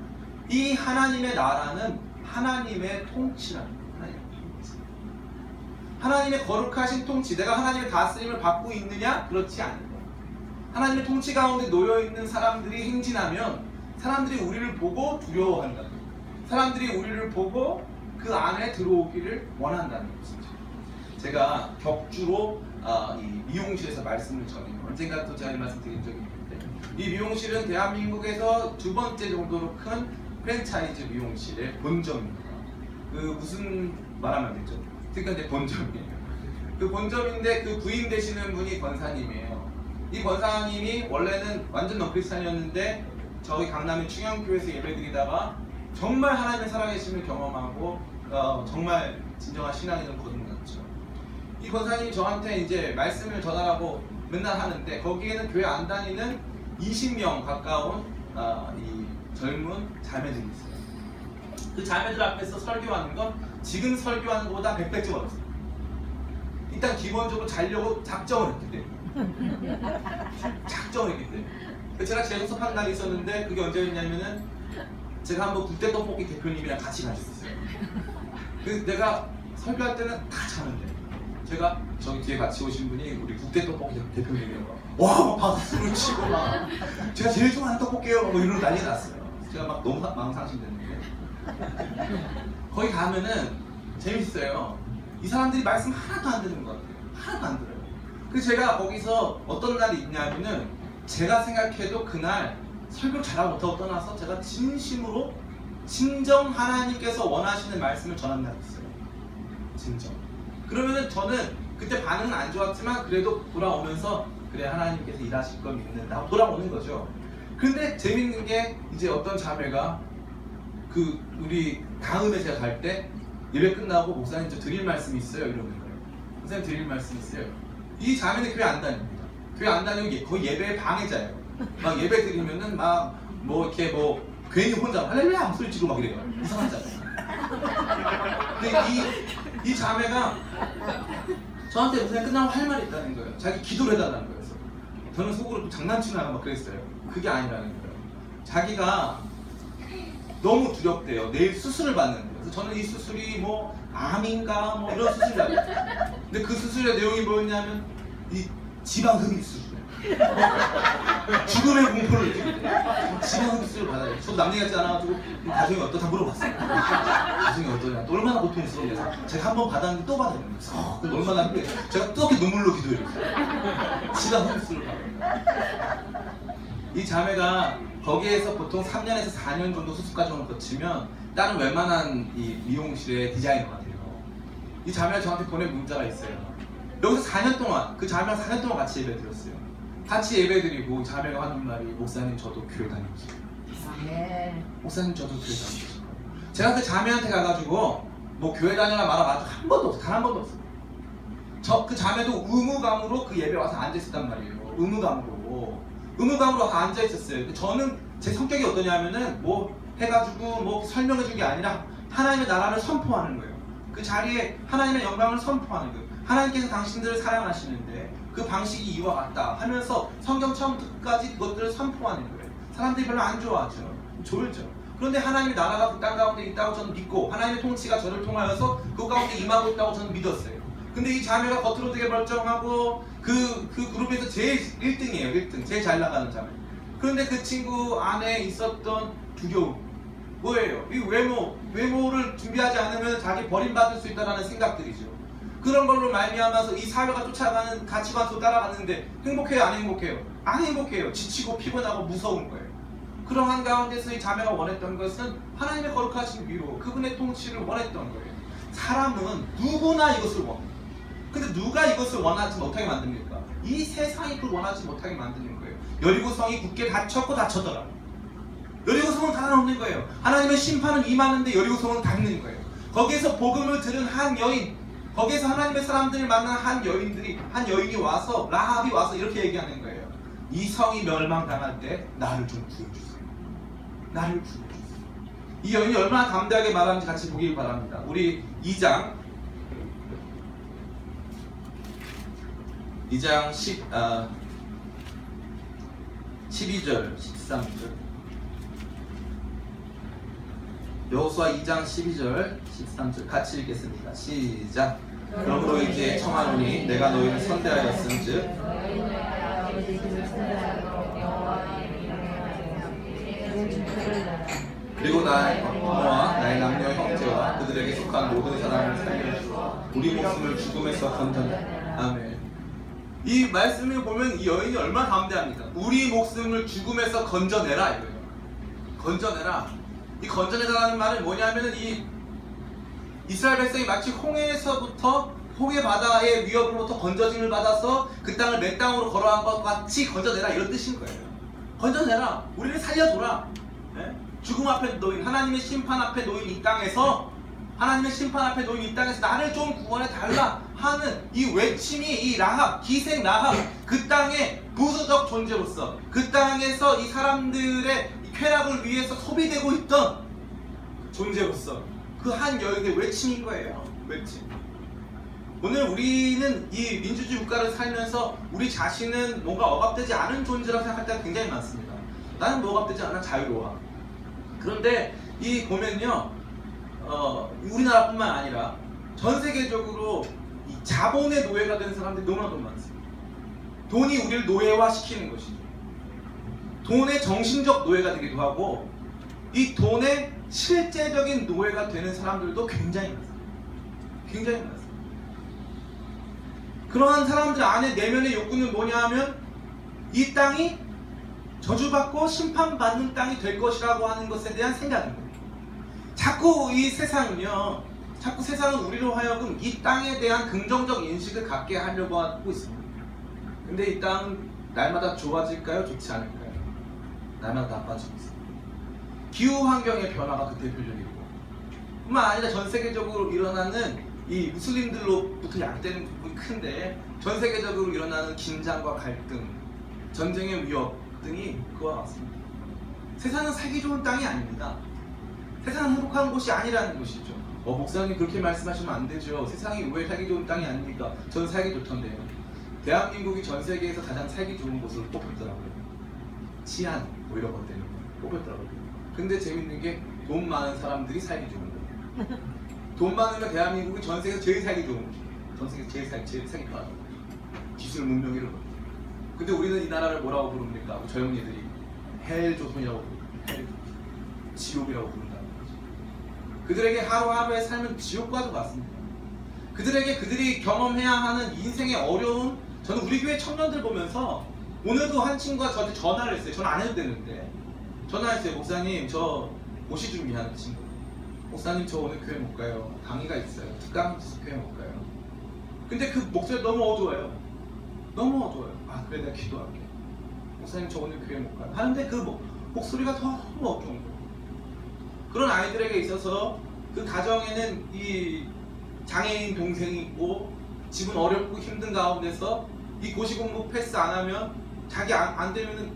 이 하나님의 나라는 하나님의 통치랍니다. 하나님의 거룩하신 통치, 내가 하나님의 다스림을 받고 있느냐? 그렇지 않은 거예요. 하나님의 통치 가운데 놓여있는 사람들이 행진하면 사람들이 우리를 보고 두려워한다는 거예요. 사람들이 우리를 보고 그 안에 들어오기를 원한다는 것이죠. 제가 격주로 이 미용실에서 말씀을 전해요. 언젠가 또 제가 이 말씀 드린 적이 있는데, 이 미용실은 대한민국에서 두 번째 정도로 큰 프랜차이즈 미용실의 본점입니다. 그 무슨 말하면 안 되죠? 그러니까 본점이에요. 그 본점인데 그 부인 되시는 분이 권사님이에요. 이 권사님이 원래는 완전 너크리스찬이었는데 저희 강남의 충영교회에서 예배드리다가 정말 하나님의 살아계심을 경험하고 정말 진정한 신앙인을 거듭났죠. 이 권사님이 저한테 이제 말씀을 전하라고 맨날 하는데, 거기에는 교회 안 다니는 20명 가까운 이 젊은 자매들이 있어요. 그 자매들 앞에서 설교하는 건 지금 설교하는 것보다 100배쯤 어렵습니다. 일단 기본적으로 자려고 작정을 했기 때문에. 작정을 했기 때문에. 제가 재수습한 날이 있었는데, 그게 언제였냐면은 제가 한번 국대 떡볶이 대표님이랑 같이 가지고 있어요. 그 내가 설교할 때는 다 자는데, 제가 저기 뒤에 같이 오신 분이 우리 국대 떡볶이 대표님이라고 와 박수를 치고 막 제가 제일 좋아하는 떡볶이에요 뭐 이러고 난리 났어요. 제가 막 너무 마음 상심됐는데, 거기 가면은 재밌어요. 이 사람들이 말씀 하나도 안 듣는 것 같아요. 하나도 안 들어요. 그래서 제가 거기서 어떤 날이 있냐면은, 제가 생각해도 그날 설교 잘하고 못하고 떠나서 제가 진심으로 진정 하나님께서 원하시는 말씀을 전한 날이 있어요. 진정. 그러면은 저는 그때 반응은 안 좋았지만 그래도 돌아오면서 그래 하나님께서 일하실 걸 믿는다 하고 돌아오는 거죠. 근데 재밌는 게 이제 어떤 자매가 그 우리 다음에 제가 갈 때 예배 끝나고 목사님 저 드릴 말씀이 있어요 이러는 거예요. 목사님 드릴 말씀이 있어요. 이 자매는 교회 안 다닙니다. 교회 안 다니고 거의 예배의 방해자예요. 막 예배 드리면은 막 뭐 이렇게 뭐 괜히 혼자 할렐루야 소리 지르고 막 이래요. 이상한 자매. 근데 이 자매가 저한테 목사님 끝나고 할 말이 있다는 거예요. 자기 기도를 해달라는 거예요. 그래서 저는 속으로 또 장난치나 막 그랬어요. 그게 아니라는 거예요. 자기가 너무 두렵대요. 내일 수술을 받는데. 그래서 저는 이 수술이 뭐 암인가 뭐 이런 수술이라고. 근데 그 수술의 내용이 뭐였냐면 이 지방 흡입 수술. 죽음의 공포를 느끼고 지방 흡입 수술을 받아야 돼. 저도 남 얘기 같지 않아가지고 가정이 어떠다 물어봤어요. 가정이 어떠냐, 또 얼마나 고통스러운데. 제가 한 번 받았는데 또 받아야 돼요. 얼마나 힘들게 제가 뜨겁게 눈물로 기도해요. 지방 흡입 수술을 받아요. 이 자매가 거기에서 보통 3년에서 4년 정도 수술 과정을 거치면 다른 웬만한 이 미용실의 디자이너가 돼요. 이 자매가 저한테 보낸 문자가 있어요. 여기서 4년 동안, 그 자매랑 4년 동안 같이 예배 드렸어요. 같이 예배 드리고 자매가 하는 말이 목사님 저도 교회 다니시고 목사님 저도 교회 다니시고. 제가 그 자매한테 가가지고 뭐 교회 다녀라 말아 한 번도 없어요. 단 한 번도 없어요. 그 자매도 의무감으로 그 예배 와서 앉아있었단 말이에요. 의무감으로 와서 앉아있었어요. 저는 제 성격이 어떠냐면은 뭐 해가지고 뭐 설명해준 게 아니라 하나님의 나라를 선포하는 거예요. 그 자리에 하나님의 영광을 선포하는 거예요. 하나님께서 당신들을 사랑하시는데 그 방식이 이와 같다 하면서 성경 처음부터 끝까지 그것들을 선포하는 거예요. 사람들이 별로 안 좋아하죠. 졸죠. 그런데 하나님의 나라가 그 땅 가운데 있다고 저는 믿고 하나님의 통치가 저를 통하여서 그 가운데 임하고 있다고 저는 믿었어요. 근데 이 자매가 겉으로 되게 멀쩡하고 그 그룹에서 제일 1등이에요. 1등. 제일 잘 나가는 자매. 그런데 그 친구 안에 있었던 두려움 뭐예요? 이 외모를 준비하지 않으면 자기 버림받을 수 있다는 생각들이죠. 그런 걸로 말미암아서 이 사회가 쫓아가는 가치관 속 따라가는데 행복해요? 안 행복해요? 안 행복해요. 지치고 피곤하고 무서운 거예요. 그러한 가운데서 이 자매가 원했던 것은 하나님의 거룩하신 위로 그분의 통치를 원했던 거예요. 사람은 누구나 이것을 원해요. 근데 누가 이것을 원하지 못하게 만듭니까? 이 세상이 그걸 원하지 못하게 만드는 거예요. 여리고성이 굳게 닫혔더라고요. 여리고성은 닫아놓는 거예요. 하나님의 심판은 임하는데 여리고성은 닫는 거예요. 거기에서 복음을 들은 한 여인, 거기에서 하나님의 사람들을 만난 한 여인이 와서, 라합이 와서 이렇게 얘기하는 거예요. 이 성이 멸망당할 때 나를 좀 구해주세요. 나를 구해주세요. 이 여인이 얼마나 담대하게 말하는지 같이 보길 바랍니다. 우리 2장 12절 13절 여호수아 2장 12절 13절 같이 읽겠습니다. 시작. 그러므로 이제 청하노니 내가 너희를 선대하였은즉 나의 부모와 나의 남녀 형제와 그들에게 속한 모든 사람을 살려주어 우리 목숨을 죽음에서 건져내. 아멘. 이 말씀을 보면 이 여인이 얼마나 담대합니까? 우리 목숨을 죽음에서 건져내라 이거예요. 건져내라. 이 건져내라는 말은 뭐냐면은 이 이스라엘 백성이 마치 홍해 바다의 위협으로부터 건져짐을 받아서 그 땅을 내 땅으로 걸어간 것 같이 건져내라 이런 뜻인 거예요. 건져내라. 우리를 살려줘라. 네? 죽음 앞에 놓인 하나님의 심판 앞에 놓인 이 땅에서 하나님의 심판 앞에 놓인 이 땅에서 나를 좀 구원해 달라 하는 이 외침이 이 라합, 기생 라합 그 땅의 부수적 존재로서 그 땅에서 이 사람들의 쾌락을 위해서 소비되고 있던 존재로서 그 한 여인의 외침인 거예요. 외침. 오늘 우리는 이 민주주의 국가를 살면서 우리 자신은 뭔가 억압되지 않은 존재라고 생각할 때가 굉장히 많습니다. 나는 억압되지 않아 자유로워. 그런데 이 보면요, 우리나라뿐만 아니라 전 세계적으로 이 자본의 노예가 되는 사람들이 너무나도 많습니다. 돈이 우리를 노예화시키는 것이죠. 돈의 정신적 노예가 되기도 하고 이 돈의 실제적인 노예가 되는 사람들도 굉장히 많습니다. 굉장히 많습니다. 그러한 사람들 안에 내면의 욕구는 뭐냐 하면 이 땅이 저주받고 심판받는 땅이 될 것이라고 하는 것에 대한 생각입니다. 자꾸 이 세상은요, 자꾸 세상은 우리로 하여금 이 땅에 대한 긍정적 인식을 갖게 하려고 하고 있습니다. 근데 이 땅은 날마다 좋아질까요? 좋지 않을까요? 날마다 나빠지고 있습니다. 기후 환경의 변화가 그 대표적이고 뿐만 아니라 전 세계적으로 일어나는 이 무슬림들로부터 양떼는 부분이 큰데 전 세계적으로 일어나는 긴장과 갈등, 전쟁의 위협 등이 그와 같습니다. 세상은 살기 좋은 땅이 아닙니다. 세상은 행복한 곳이 아니라는 것이죠. 목사님 그렇게 말씀하시면 안 되죠. 세상이 왜 살기 좋은 땅이 아닙니까? 전 살기 좋던데요. 대한민국이 전 세계에서 가장 살기 좋은 곳으로 뽑혔더라고요. 치안 뭐 이런 것 때문에 뽑혔더라고요. 근데 재밌는 게 돈 많은 사람들이 살기 좋은 거예요. 돈 많으면 대한민국이 전 세계에서 제일 살기 좋은 곳이에요. 전 세계에서 제일 살기 좋아요. 기술 문명 이런 거. 근데 우리는 이 나라를 뭐라고 부릅니까? 젊은이들이 헬조선이라고 부릅니다. 헬조선. 지옥이라고 부른다는 거죠. 그들에게 하루하루의 삶은 지옥과도 같습니다. 그들이 경험해야 하는 인생의 어려움. 저는 우리 교회 청년들 보면서 오늘도 한 친구가 저한테 전화를 했어요. 전화 안 해도 되는데 전화했어요. 목사님 저 고시 준비하는 친구. 목사님 저 오늘 교회 못 가요. 강의가 있어요. 특강 있어서 교회 못 가요. 근데 그 목소리 너무 어두워요. 너무 어두워요. 아 그래 내가 기도할게. 목사님 저 오늘 교회 못 가요. 하는데 그 목소리가 너무 어두운 거예요. 그런 아이들에게 있어서 그 가정에는 이 장애인 동생이 있고 집은 어렵고 힘든 가운데서 이 고시 공부 패스 안 하면 자기 안 되면은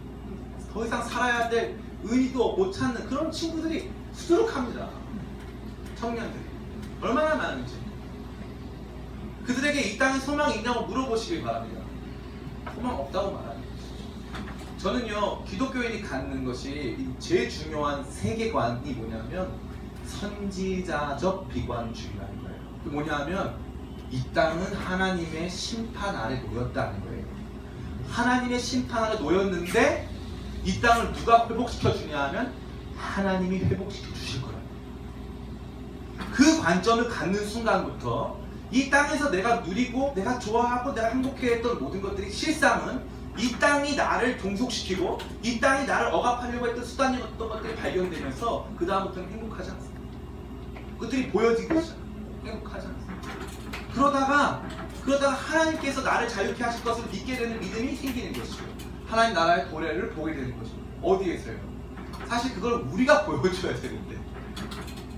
더 이상 살아야 될 의미도 못 찾는 그런 친구들이 수두룩합니다. 청년들이 얼마나 많은지 그들에게 이 땅에 소망이 있냐고 물어보시길 바랍니다. 소망 없다고 말합니다. 저는요 기독교인이 갖는 것이 제일 중요한 세계관이 뭐냐면 선지자적 비관주의라는 거예요. 그 뭐냐면 이 땅은 하나님의 심판 아래 놓였다는 거예요. 하나님의 심판 아래 놓였는데 이 땅을 누가 회복시켜 주냐 하면 하나님이 회복시켜 주실 거예요. 그 관점을 갖는 순간부터 이 땅에서 내가 누리고 내가 좋아하고 내가 행복해했던 모든 것들이 실상은 이 땅이 나를 종속시키고 이 땅이 나를 억압하려고 했던 수단이었던 것들이 발견되면서 그 다음부터는 행복하지 않습니다. 그것들이 보여지기 시작합니다. 행복하지 않습니다. 그러다가 하나님께서 나를 자유케 하실 것을 믿게 되는 믿음이 생기는 것이죠. 하나님 나라의 도래를 보게 되는 것입니다. 어디에서요? 사실 그걸 우리가 보여줘야 되는데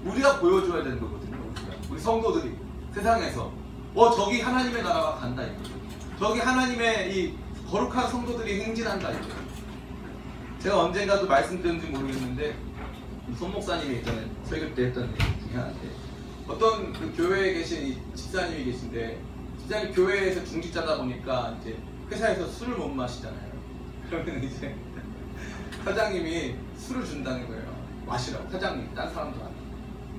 우리가 보여줘야 되는 거거든요. 우리 성도들이 세상에서 저기 하나님의 나라가 간다 이거죠. 저기 하나님의 이 거룩한 성도들이 행진한다 이거죠. 제가 언젠가도 말씀드렸는지 모르겠는데 손 목사님이 있잖아요. 설교 때 했던 얘기 중에 하나인데 어떤 그 교회에 계신 이 집사님이 계신데 집사님 교회에서 중직자다 보니까 이제 회사에서 술을 못 마시잖아요. 그러면 이제 사장님이 술을 준다는 거예요. 마시라고. 사장님, 딴 사람도 아니고.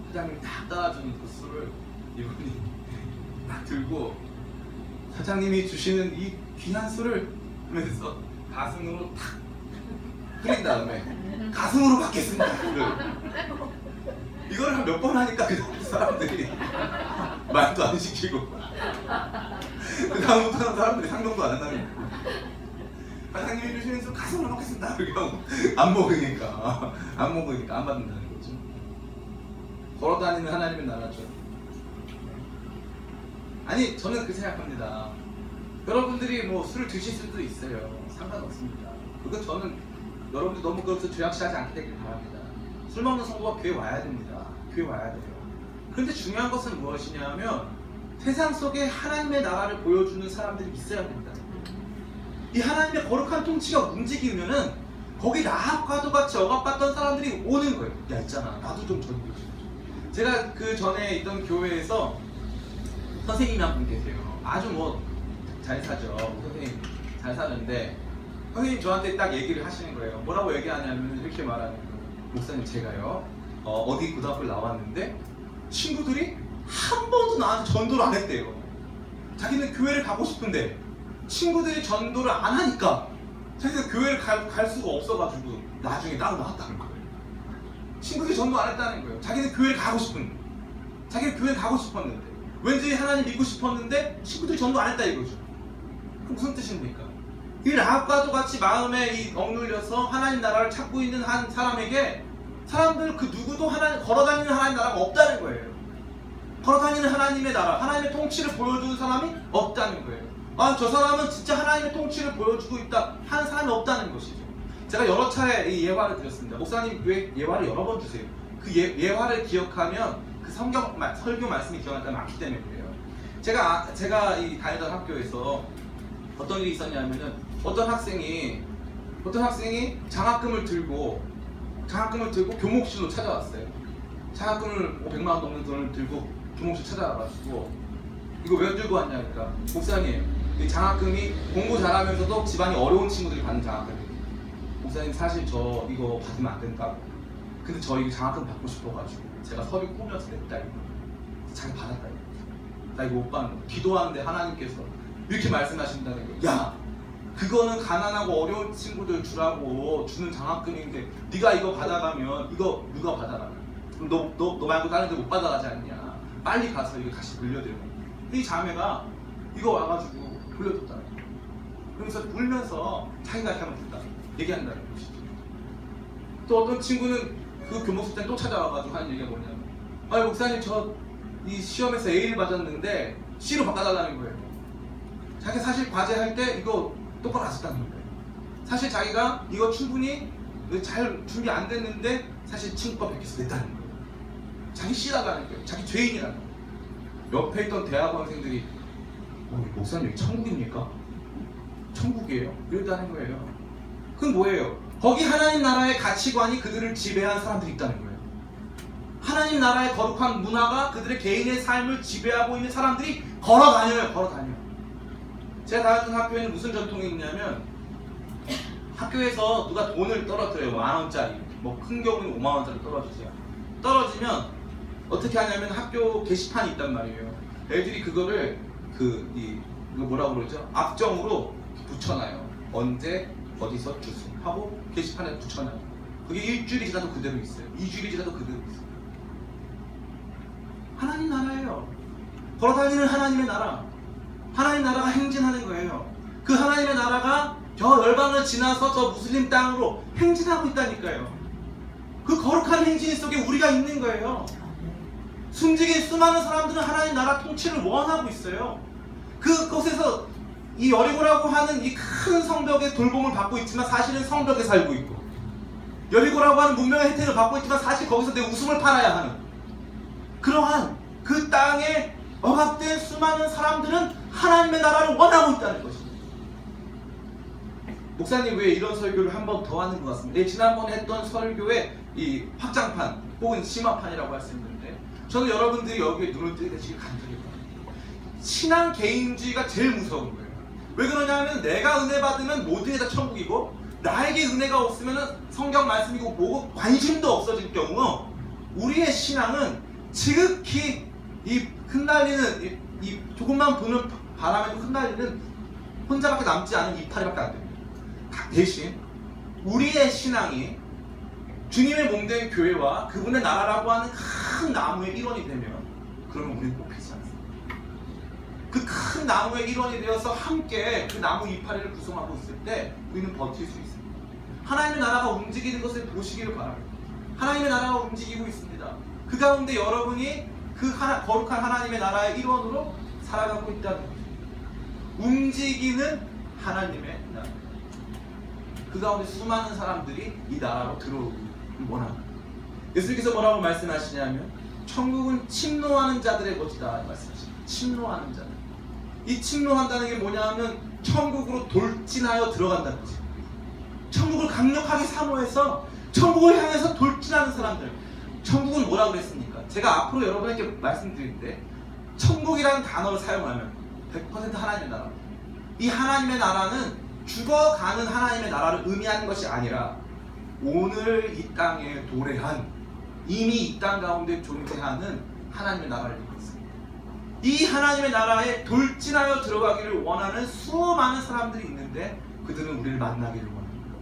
사장님이 딱 따라주는 그 술을 이분이 딱 들고 사장님이 주시는 이 귀한 술을 하면서 가슴으로 탁 뿌린 다음에 가슴으로 받겠습니다. 술을. 이거를 한 몇 번 하니까 그 사람들이 말도 안 시키고 그 다음부터는 사람들이 상동도 안 한다는 거예요. 사장님이 주시면서 가서 먹겠습니다. 그렇게 하고 안 먹으니까 안 받는다는 거죠. 걸어다니는 하나님의 나라죠. 아니 저는 그 생각합니다. 여러분들이 뭐 술을 드실 수도 있어요. 상관없습니다. 그거 저는 여러분들 너무 그것을 죄악시하지 않게 되길 바랍니다. 술 먹는 성도가 교회 와야 됩니다. 교회 와야 돼요. 그런데 중요한 것은 무엇이냐면 세상 속에 하나님의 나라를 보여주는 사람들이 있어야 됩니다. 이 하나님의 거룩한 통치가 움직이면은 거기 라합과도 같이 억압받던 사람들이 오는 거예요. 야 있잖아 나도 좀 전도해줘. 제가 그 전에 있던 교회에서 선생님이 한 분 계세요. 아주 뭐 잘 사죠. 선생님 잘 사는데 선생님 저한테 딱 얘기를 하시는 거예요. 뭐라고 얘기하냐면 이렇게 말하는 거예요. 목사님 제가요 어디 고등학교를 나왔는데 친구들이 한 번도 나한테 전도를 안 했대요. 자기는 교회를 가고 싶은데 친구들이 전도를 안 하니까 자기가 교회를 갈 수가 없어가지고 나중에 따로 나왔다는 거예요. 친구들이 전도 안 했다는 거예요. 자기는 교회를 가고 싶은데 자기는 교회를 가고 싶었는데 왠지 하나님 믿고 싶었는데 친구들이 전도 안 했다 이거죠. 그 무슨 뜻입니까? 이 라합과도 같이 마음에 억눌려서 하나님 나라를 찾고 있는 한 사람에게 사람들 그 누구도 걸어다니는 하나님 나라가 없다는 거예요. 걸어다니는 하나님의 나라, 하나님의 통치를 보여주는 사람이 없다는 거예요. 아, 저 사람은 진짜 하나님의 통치를 보여주고 있다 하는 사람이 없다는 것이죠. 제가 여러 차례 이 예화를 드렸습니다. 목사님 왜 예화를 여러 번 주세요? 그 예화를 기억하면 그 설교 말씀이 기억날 때 많기 때문에 그래요. 제가 이 다니던 학교에서 어떤 일이 있었냐면은 어떤 학생이 장학금을 들고 교목실로 찾아왔어요. 장학금을 100만 원 넘는 돈을 들고 교목실 찾아와가지고 이거 왜 들고 왔냐니까 목사님 이 장학금이 공부 잘하면서도 집안이 어려운 친구들이 받는 장학금이에요. 목사님 사실 저 이거 받으면 안 된다고. 근데 저 이거 장학금 받고 싶어가지고 제가 서류 꾸며서 냈다 이거. 자기 받았다 이거. 나 이거 못 받는 거. 기도하는데 하나님께서 이렇게 말씀하신다는 거야. 야, 그거는 가난하고 어려운 친구들 주는 장학금인데 네가 이거 받아가면 이거 누가 받아가면 그럼 너 말고 다른 데 못 받아가지 않냐. 빨리 가서 이거 다시 돌려드려. 이 자매가 이거 와가지고 돌려줬다는 거야. 그러면서 울면서 자기가 이렇게 하면 된다 얘기한다는 것이죠. 또 어떤 친구는 그 교목실 때 또 찾아와가지고 하는 얘기가 뭐냐면 아 목사님 저 이 시험에서 A를 받았는데 C로 바꿔달라는 거예요. 자기 사실 과제할 때 이거 똑바로 안 썼다는 거예요. 사실 자기가 이거 충분히 잘 준비 안 됐는데 사실 친구가 100개서 냈다는 거예요. 자기 C라는 거예요. 자기 죄인이라는 거예요. 옆에 있던 대학원생들이 목사님 여기 천국입니까? 천국이에요. 이랬다는 거예요. 그건 뭐예요? 거기 하나님 나라의 가치관이 그들을 지배한 사람들이 있다는 거예요. 하나님 나라의 거룩한 문화가 그들의 개인의 삶을 지배하고 있는 사람들이 걸어다녀요. 제가 다녔던 학교에는 무슨 전통이 있냐면 학교에서 누가 돈을 떨어뜨려요. 10,000원짜리 뭐 큰 경우는 50,000원짜리 떨어지면 어떻게 하냐면 학교 게시판이 있단 말이에요. 애들이 그거를 이거 뭐라고 그러죠? 앞정으로 붙여놔요. 언제 어디서 주소 하고 게시판에 붙여놔요. 그게 일주일이 지나도 그대로 있어요. 2주일이 지나도 그대로 있어요. 하나님 나라예요. 걸어다니는 하나님의 나라. 하나님 나라가 행진하는 거예요. 그 하나님의 나라가 저 열방을 지나서 저 무슬림 땅으로 행진하고 있다니까요. 그 거룩한 행진 속에 우리가 있는 거예요. 숨지게 수많은 사람들은 하나님 나라 통치를 원하고 있어요. 그곳에서 이 여리고라고 하는 이 큰 성벽의 돌봄을 받고 있지만 사실은 성벽에 살고 있고 여리고라고 하는 문명의 혜택을 받고 있지만 사실 거기서 내 웃음을 팔아야 하는 그러한 그 땅에 억압된 수많은 사람들은 하나님의 나라를 원하고 있다는 것입니다. 목사님 왜 이런 설교를 한 번 더 하는 것 같습니다. 지난번에 했던 설교의 이 확장판 혹은 심화판이라고 할 수 있는데 저는 여러분들이 여기에 눈을 뜨게 되시길 간절히 바랍니다. 신앙 개인주의가 제일 무서운 거예요. 왜 그러냐면 내가 은혜 받으면 모든 게 다 천국이고 나에게 은혜가 없으면 성경 말씀이고 뭐고 관심도 없어질 경우 우리의 신앙은 지극히 이 흩날리는 이 조금만 부는 바람에도 흩날리는 혼자밖에 남지 않은 이파리밖에 안 됩니다. 대신 우리의 신앙이 주님의 몸된 교회와 그분의 나라라고 하는 큰 나무의 일원이 되면 그러면 우리는 뽑히지 않습니다. 그 큰 나무의 일원이 되어서 함께 그 나무 이파리를 구성하고 있을 때 우리는 버틸 수 있습니다. 하나님의 나라가 움직이는 것을 보시기를 바랍니다. 하나님의 나라가 움직이고 있습니다. 그 가운데 여러분이 그 거룩한 하나님의 나라의 일원으로 살아가고 있다는 거죠. 움직이는 하나님의 나라. 그 가운데 수많은 사람들이 이 나라로 들어오길 원합니다. 예수님께서 뭐라고 말씀하시냐면 천국은 침노하는 자들의 것이다 말씀하십니다. 침노하는 자들. 이 침노한다는 게 뭐냐면 천국으로 돌진하여 들어간다는 거죠. 천국을 강력하게 사모해서 천국을 향해서 돌진하는 사람들. 천국은 뭐라고 그랬습니까? 제가 앞으로 여러분에게 말씀드릴 때 천국이라는 단어를 사용하면 100% 하나님의 나라. 이 하나님의 나라는 죽어가는 하나님의 나라를 의미하는 것이 아니라 오늘 이 땅에 도래한 이미 이 땅 가운데 존재하는 하나님의 나라를 믿고 있습니다. 이 하나님의 나라에 돌진하여 들어가기를 원하는 수많은 사람들이 있는데 그들은 우리를 만나기를 원합니다.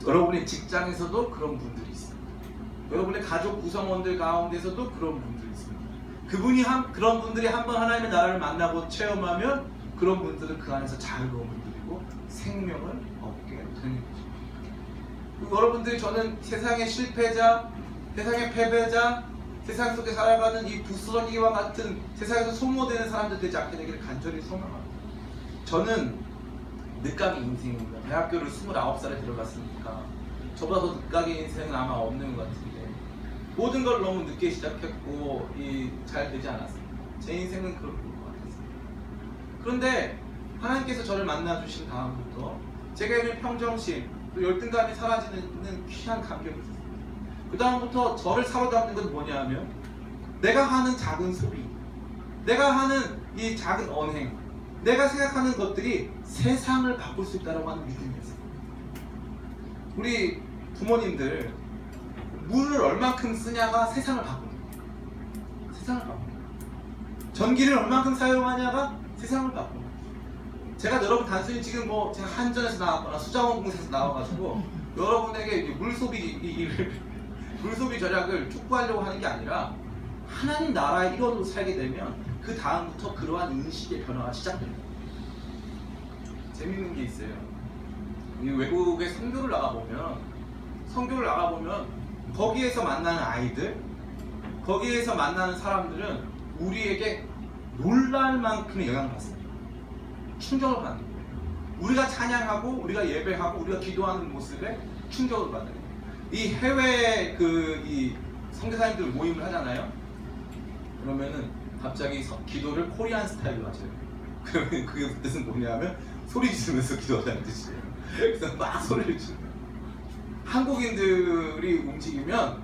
여러분의 직장에서도 그런 분들이 있습니다. 여러분의 가족 구성원들 가운데서도 그런 분들이 있습니다. 그런 분들이 한번 하나님의 나라를 만나고 체험하면 그런 분들은 그 안에서 자유로움을 누리고 생명을 얻게 되는 거죠. 여러분들이 저는 세상의 실패자, 세상의 패배자, 세상 속에 살아가는 이 부스러기와 같은 세상에서 소모되는 사람들 되지 않게 되기를 간절히 소망합니다. 저는 늦가기 인생입니다. 대학교를 29살에 들어갔으니까 저보다 더 늦가기 인생은 아마 없는 것 같은데 모든 걸 너무 늦게 시작했고 잘 되지 않았습니다. 제 인생은 그럴 것 같았습니다. 그런데 하나님께서 저를 만나주신 다음부터 제가 있는 평정심, 또 열등감이 사라지는 귀한 감격이 있었습니다. 그 다음부터 저를 사로잡는 건 뭐냐면 내가 하는 작은 소리, 내가 하는 이 작은 언행, 내가 생각하는 것들이 세상을 바꿀 수 있다고 하는 믿음이었어요. 우리 부모님들 물을 얼만큼 쓰냐가 세상을 바꿉니다. 세상을 바꿉니다. 전기를 얼만큼 사용하냐가 세상을 바꿉니다. 제가 여러분 단순히 지금 제가 한전에서 나왔거나 수자원공사에서 나와가지고 여러분에게 물소비 절약을 촉구하려고 하는 게 아니라 하나님 나라의 일원으로 살게 되면 그 다음부터 그러한 인식의 변화가 시작됩니다. 재밌는 게 있어요. 외국에 선교를 나가보면 거기에서 만나는 아이들, 거기에서 만나는 사람들은 우리에게 놀랄 만큼의 영향을 받습니다. 충격을 받는 거예요. 우리가 찬양하고 우리가 예배하고 우리가 기도하는 모습에 충격을 받는 거예요. 이 해외 이 선교사님들 모임을 하잖아요. 그러면은 갑자기 기도를 코리안 스타일로 하죠. 그러면 그게 뜻은 뭐냐면 소리 지르면서 기도하자는 뜻이에요. 그래서 막 소리를 지르는 거예요. 한국인들이 움직이면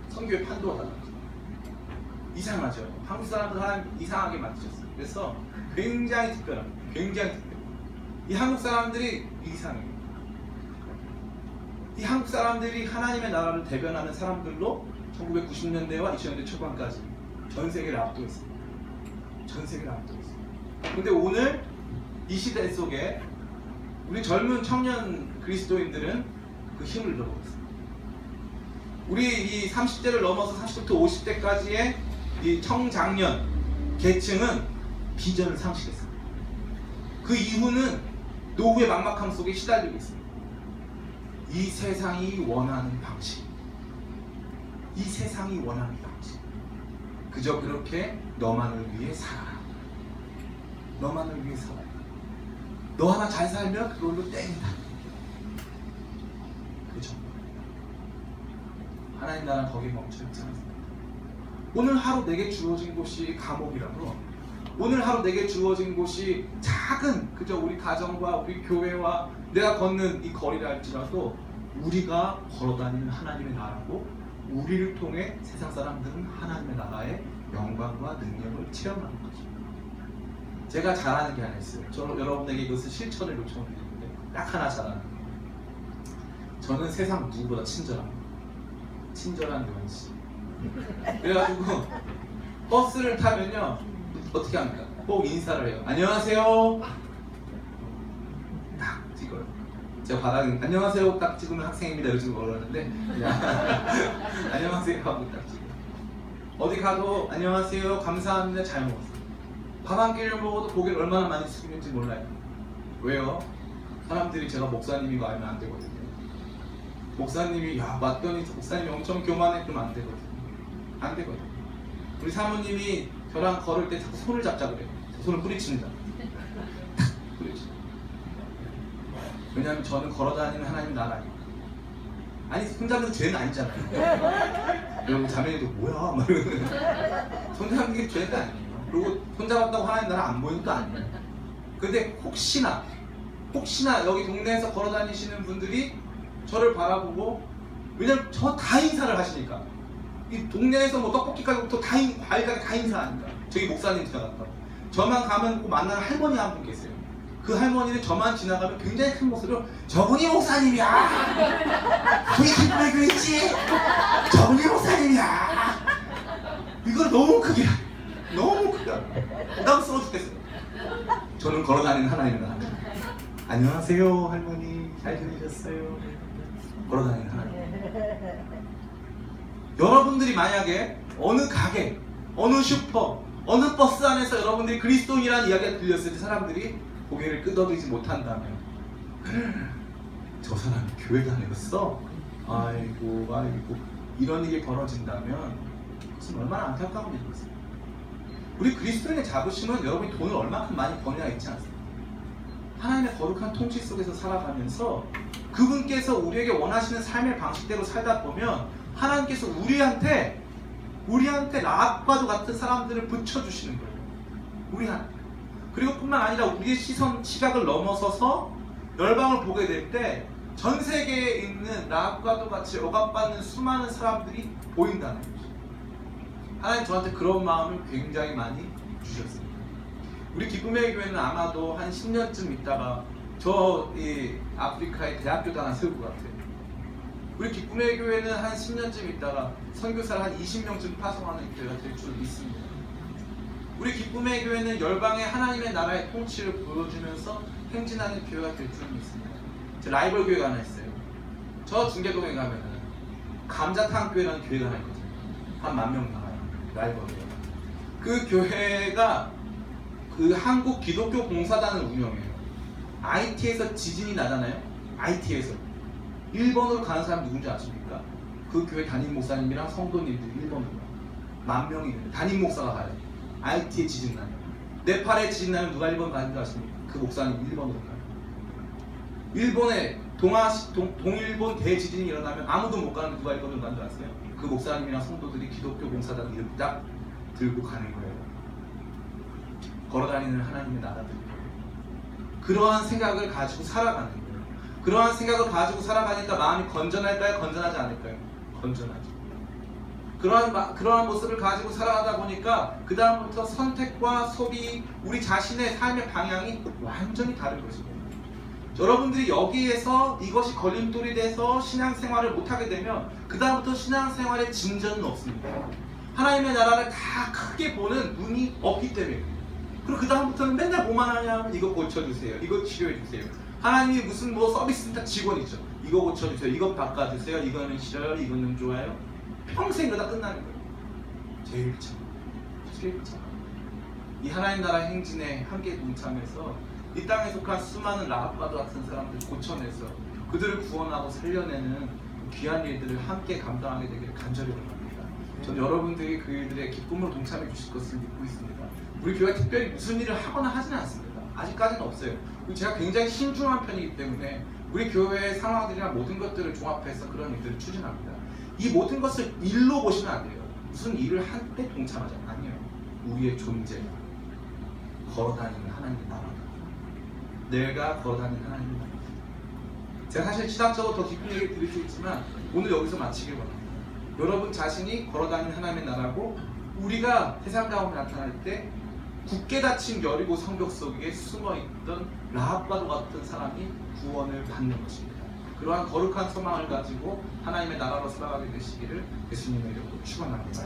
선교의 판도가 달라져요. 이상하죠. 한국 사람들 하나님 이상하게 만드셨어요. 그래서 굉장히 특별합니다. 굉장히 특별해요. 이 한국 사람들이 이상해요. 이 한국 사람들이 하나님의 나라를 대변하는 사람들로 1990년대와 2000년대 초반까지 전 세계를 압도했습니다. 전 세계를 압도했습니다. 근데 오늘 이 시대 속에 우리 젊은 청년 그리스도인들은 그 힘을 잃어버렸습니다. 우리 이 30대를 넘어서 30대부터 50대까지의 이 청장년 계층은 비전을 상실했습니다. 그 이유는 노후의 막막함 속에 시달리고 있습니다. 이 세상이 원하는 방식, 이 세상이 원하는 방식, 그저 그렇게 너만을 위해 살아라. 너만을 위해 살아라. 너 하나 잘 살면 그걸로 땡이다. 그죠? 하나님 나라는 거기 멈춰있지 않습니다. 오늘 하루 내게 주어진 곳이 감옥이라도, 오늘 하루 내게 주어진 곳이 작은 그저 우리 가정과 우리 교회와 내가 걷는 이 거리라 할지라도 우리가 걸어다니는 하나님의 나라고, 우리를 통해 세상 사람들은 하나님의 나라의 영광과 능력을 체험하는 거죠. 제가 잘하는 게 하나 있어요. 저는 여러분에게 이것을 실천을 요청드리는데 딱 하나 잘하는 거예요. 저는 세상 누구보다 친절합니다. 친절한 요한씨. 그래가지고 버스를 타면요 어떻게 합니까? 꼭 인사를 해요. 안녕하세요. 딱 찍어요. 제가 바닥에 안녕하세요 딱 찍으면 학생입니다 이러지 그러는데 그냥 안녕하세요 하고 딱 찍고 어디 가도 안녕하세요 감사합니다 잘 먹었어요. 밥 한 끼를 먹어도 고개를 얼마나 많이 숙이는지 몰라요. 왜요? 사람들이 제가 목사님인 거 알면 안 되거든요. 목사님이 야 맞더니 목사님이 엄청 교만해 그러면 안 되거든요. 안 되거든요. 우리 사모님이 저랑 걸을 때 자꾸 손을 잡자 그래요. 손을 뿌리칩니다. 뿌리치. 왜냐하면 저는 걸어다니는 하나님 나라예요. 아니 손잡는 죄는 아니잖아요. 여러분 자매님도 뭐야? 막 이러는. 손잡는 게 죄가 아니에요. 그리고 손잡았다고 하나님 나라 안 보이는 것도 아니에요. 근데 혹시나 여기 동네에서 걸어다니시는 분들이 저를 바라보고 왜냐면 저 다 인사를 하시니까 이 동네에서 뭐 떡볶이 가게부터 과일 가게 다 인사하니까 저기 목사님 지나갔다고 저만 가면 꼭 만나는 할머니 한 분 계세요. 그 할머니는 저만 지나가면 굉장히 큰 목소리로 저분이 목사님이야 저기 기쁨의 교회 있지 저분이 목사님이야 이걸 너무 크게 부담스러워 죽겠어요. 저는 걸어다니는 하나님의 나라. 안녕하세요 할머니 잘 지내셨어요. 걸어다니는 하나님. 여러분들이 만약에 어느 가게, 어느 슈퍼, 어느 버스 안에서 여러분들이 그리스도인이라는 이야기가 들렸을 때 사람들이 고개를 끄덕이지 못한다면 저 사람이 교회 다녔어? 아이고 이런 일이 벌어진다면 그것은 얼마나 안타까운 일이겠어요. 우리 그리스도인의 자부심은 여러분이 돈을 얼마큼 많이 버느냐 있지 않습니까? 하나님의 거룩한 통치 속에서 살아가면서 그분께서 우리에게 원하시는 삶의 방식대로 살다 보면 하나님께서 우리한테 라합과도 같은 사람들을 붙여주시는 거예요. 우리한테. 그리고 뿐만 아니라 우리의 시각을 넘어서서 열방을 보게 될 때 전 세계에 있는 라합과도 같이 억압받는 수많은 사람들이 보인다는 거죠. 하나님 저한테 그런 마음을 굉장히 많이 주셨습니다. 우리 기쁨의 교회는 아마도 한 10년쯤 있다가 저 아프리카에 대학교도 하나 세울 것 같아요. 우리 기쁨의 교회는 한 10년쯤 있다가 선교사를 한 20명쯤 파송하는 교회가 될 줄 믿습니다. 우리 기쁨의 교회는 열방의 하나님의 나라의 통치를 보여주면서 행진하는 교회가 될 줄 믿습니다. 제 라이벌 교회가 하나 있어요. 저 중계동에 가면은 감자탕 교회라는 교회가 하나 있거든요. 한 10,000명 나와요. 라이벌 교회. 그 교회가 그 한국 기독교 봉사단을 운영해요. IT에서 지진이 나잖아요. IT에서 1번으로 가는 사람 누군지 아십니까? 그 교회 담임 목사님이랑 성도님들이 1번으로 가요. 10,000명이 돼요. 담임 목사가 가요. IT에 지진 나요. 네팔에 지진 나면 누가 1번 가는 줄 아십니까? 그 목사님 1번으로 가요. 일본에 동일본 대지진이 일어나면 아무도 못 가는 누가 1번으로 가는 줄 아세요? 그 목사님이랑 성도들이 기독교 봉사단 이름 딱 들고 가는 거예요. 걸어다니는 하나님의 나라들. 그러한 생각을 가지고 살아가는 거예요. 그러한 생각을 가지고 살아가니까 마음이 건전할까요? 건전하지 않을까요? 건전하죠. 그러한 모습을 가지고 살아가다 보니까 그 다음부터 선택과 소비, 우리 자신의 삶의 방향이 완전히 다른 것입니다. 여러분들이 여기에서 이것이 걸림돌이 돼서 신앙생활을 못하게 되면 그 다음부터 신앙생활의 진전은 없습니다. 하나님의 나라를 다 크게 보는 눈이 없기 때문에. 그리고 그 다음부터는 맨날 뭐만 하냐면 이거 고쳐주세요, 이거 치료해주세요. 하나님이 무슨 뭐 서비스센터 직원이죠. 이거 고쳐주세요, 이거 바꿔주세요, 이거는 싫어요, 이거는 좋아요. 평생 이러다 끝나는 거예요. 제일 참. 이 하나님 나라 행진에 함께 동참해서 이 땅에 속한 수많은 라합과도 같은 사람들 고쳐내서 그들을 구원하고 살려내는 귀한 일들을 함께 감당하게 되기를 간절히 원합니다. 저는 여러분들이 그 일들에 기쁨으로 동참해 주실 것을 믿고 있습니다. 우리 교회가 특별히 무슨 일을 하거나 하지는 않습니다. 아직까지는 없어요. 그리고 제가 굉장히 신중한 편이기 때문에 우리 교회의 상황들이나 모든 것들을 종합해서 그런 일들을 추진합니다. 이 모든 것을 일로 보시면 안 돼요. 무슨 일을 할 때 동참하지 아니에요. 우리의 존재가 걸어다니는 하나님의 나라. 내가 걸어다니는 하나님의 나라. 제가 사실 시각적으로 더 깊은 얘기를 드릴 수 있지만 오늘 여기서 마치길 원합니다. 여러분 자신이 걸어다니는 하나님의 나라고 우리가 세상 가운데 나타날 때 굳게 닫힌 여리고 성벽 속에 숨어있던 라합과도 같은 사람이 구원을 받는 것입니다. 그러한 거룩한 소망을 가지고 하나님의 나라로 살아가게 되시기를 예수님의 이름으로 축원합니다.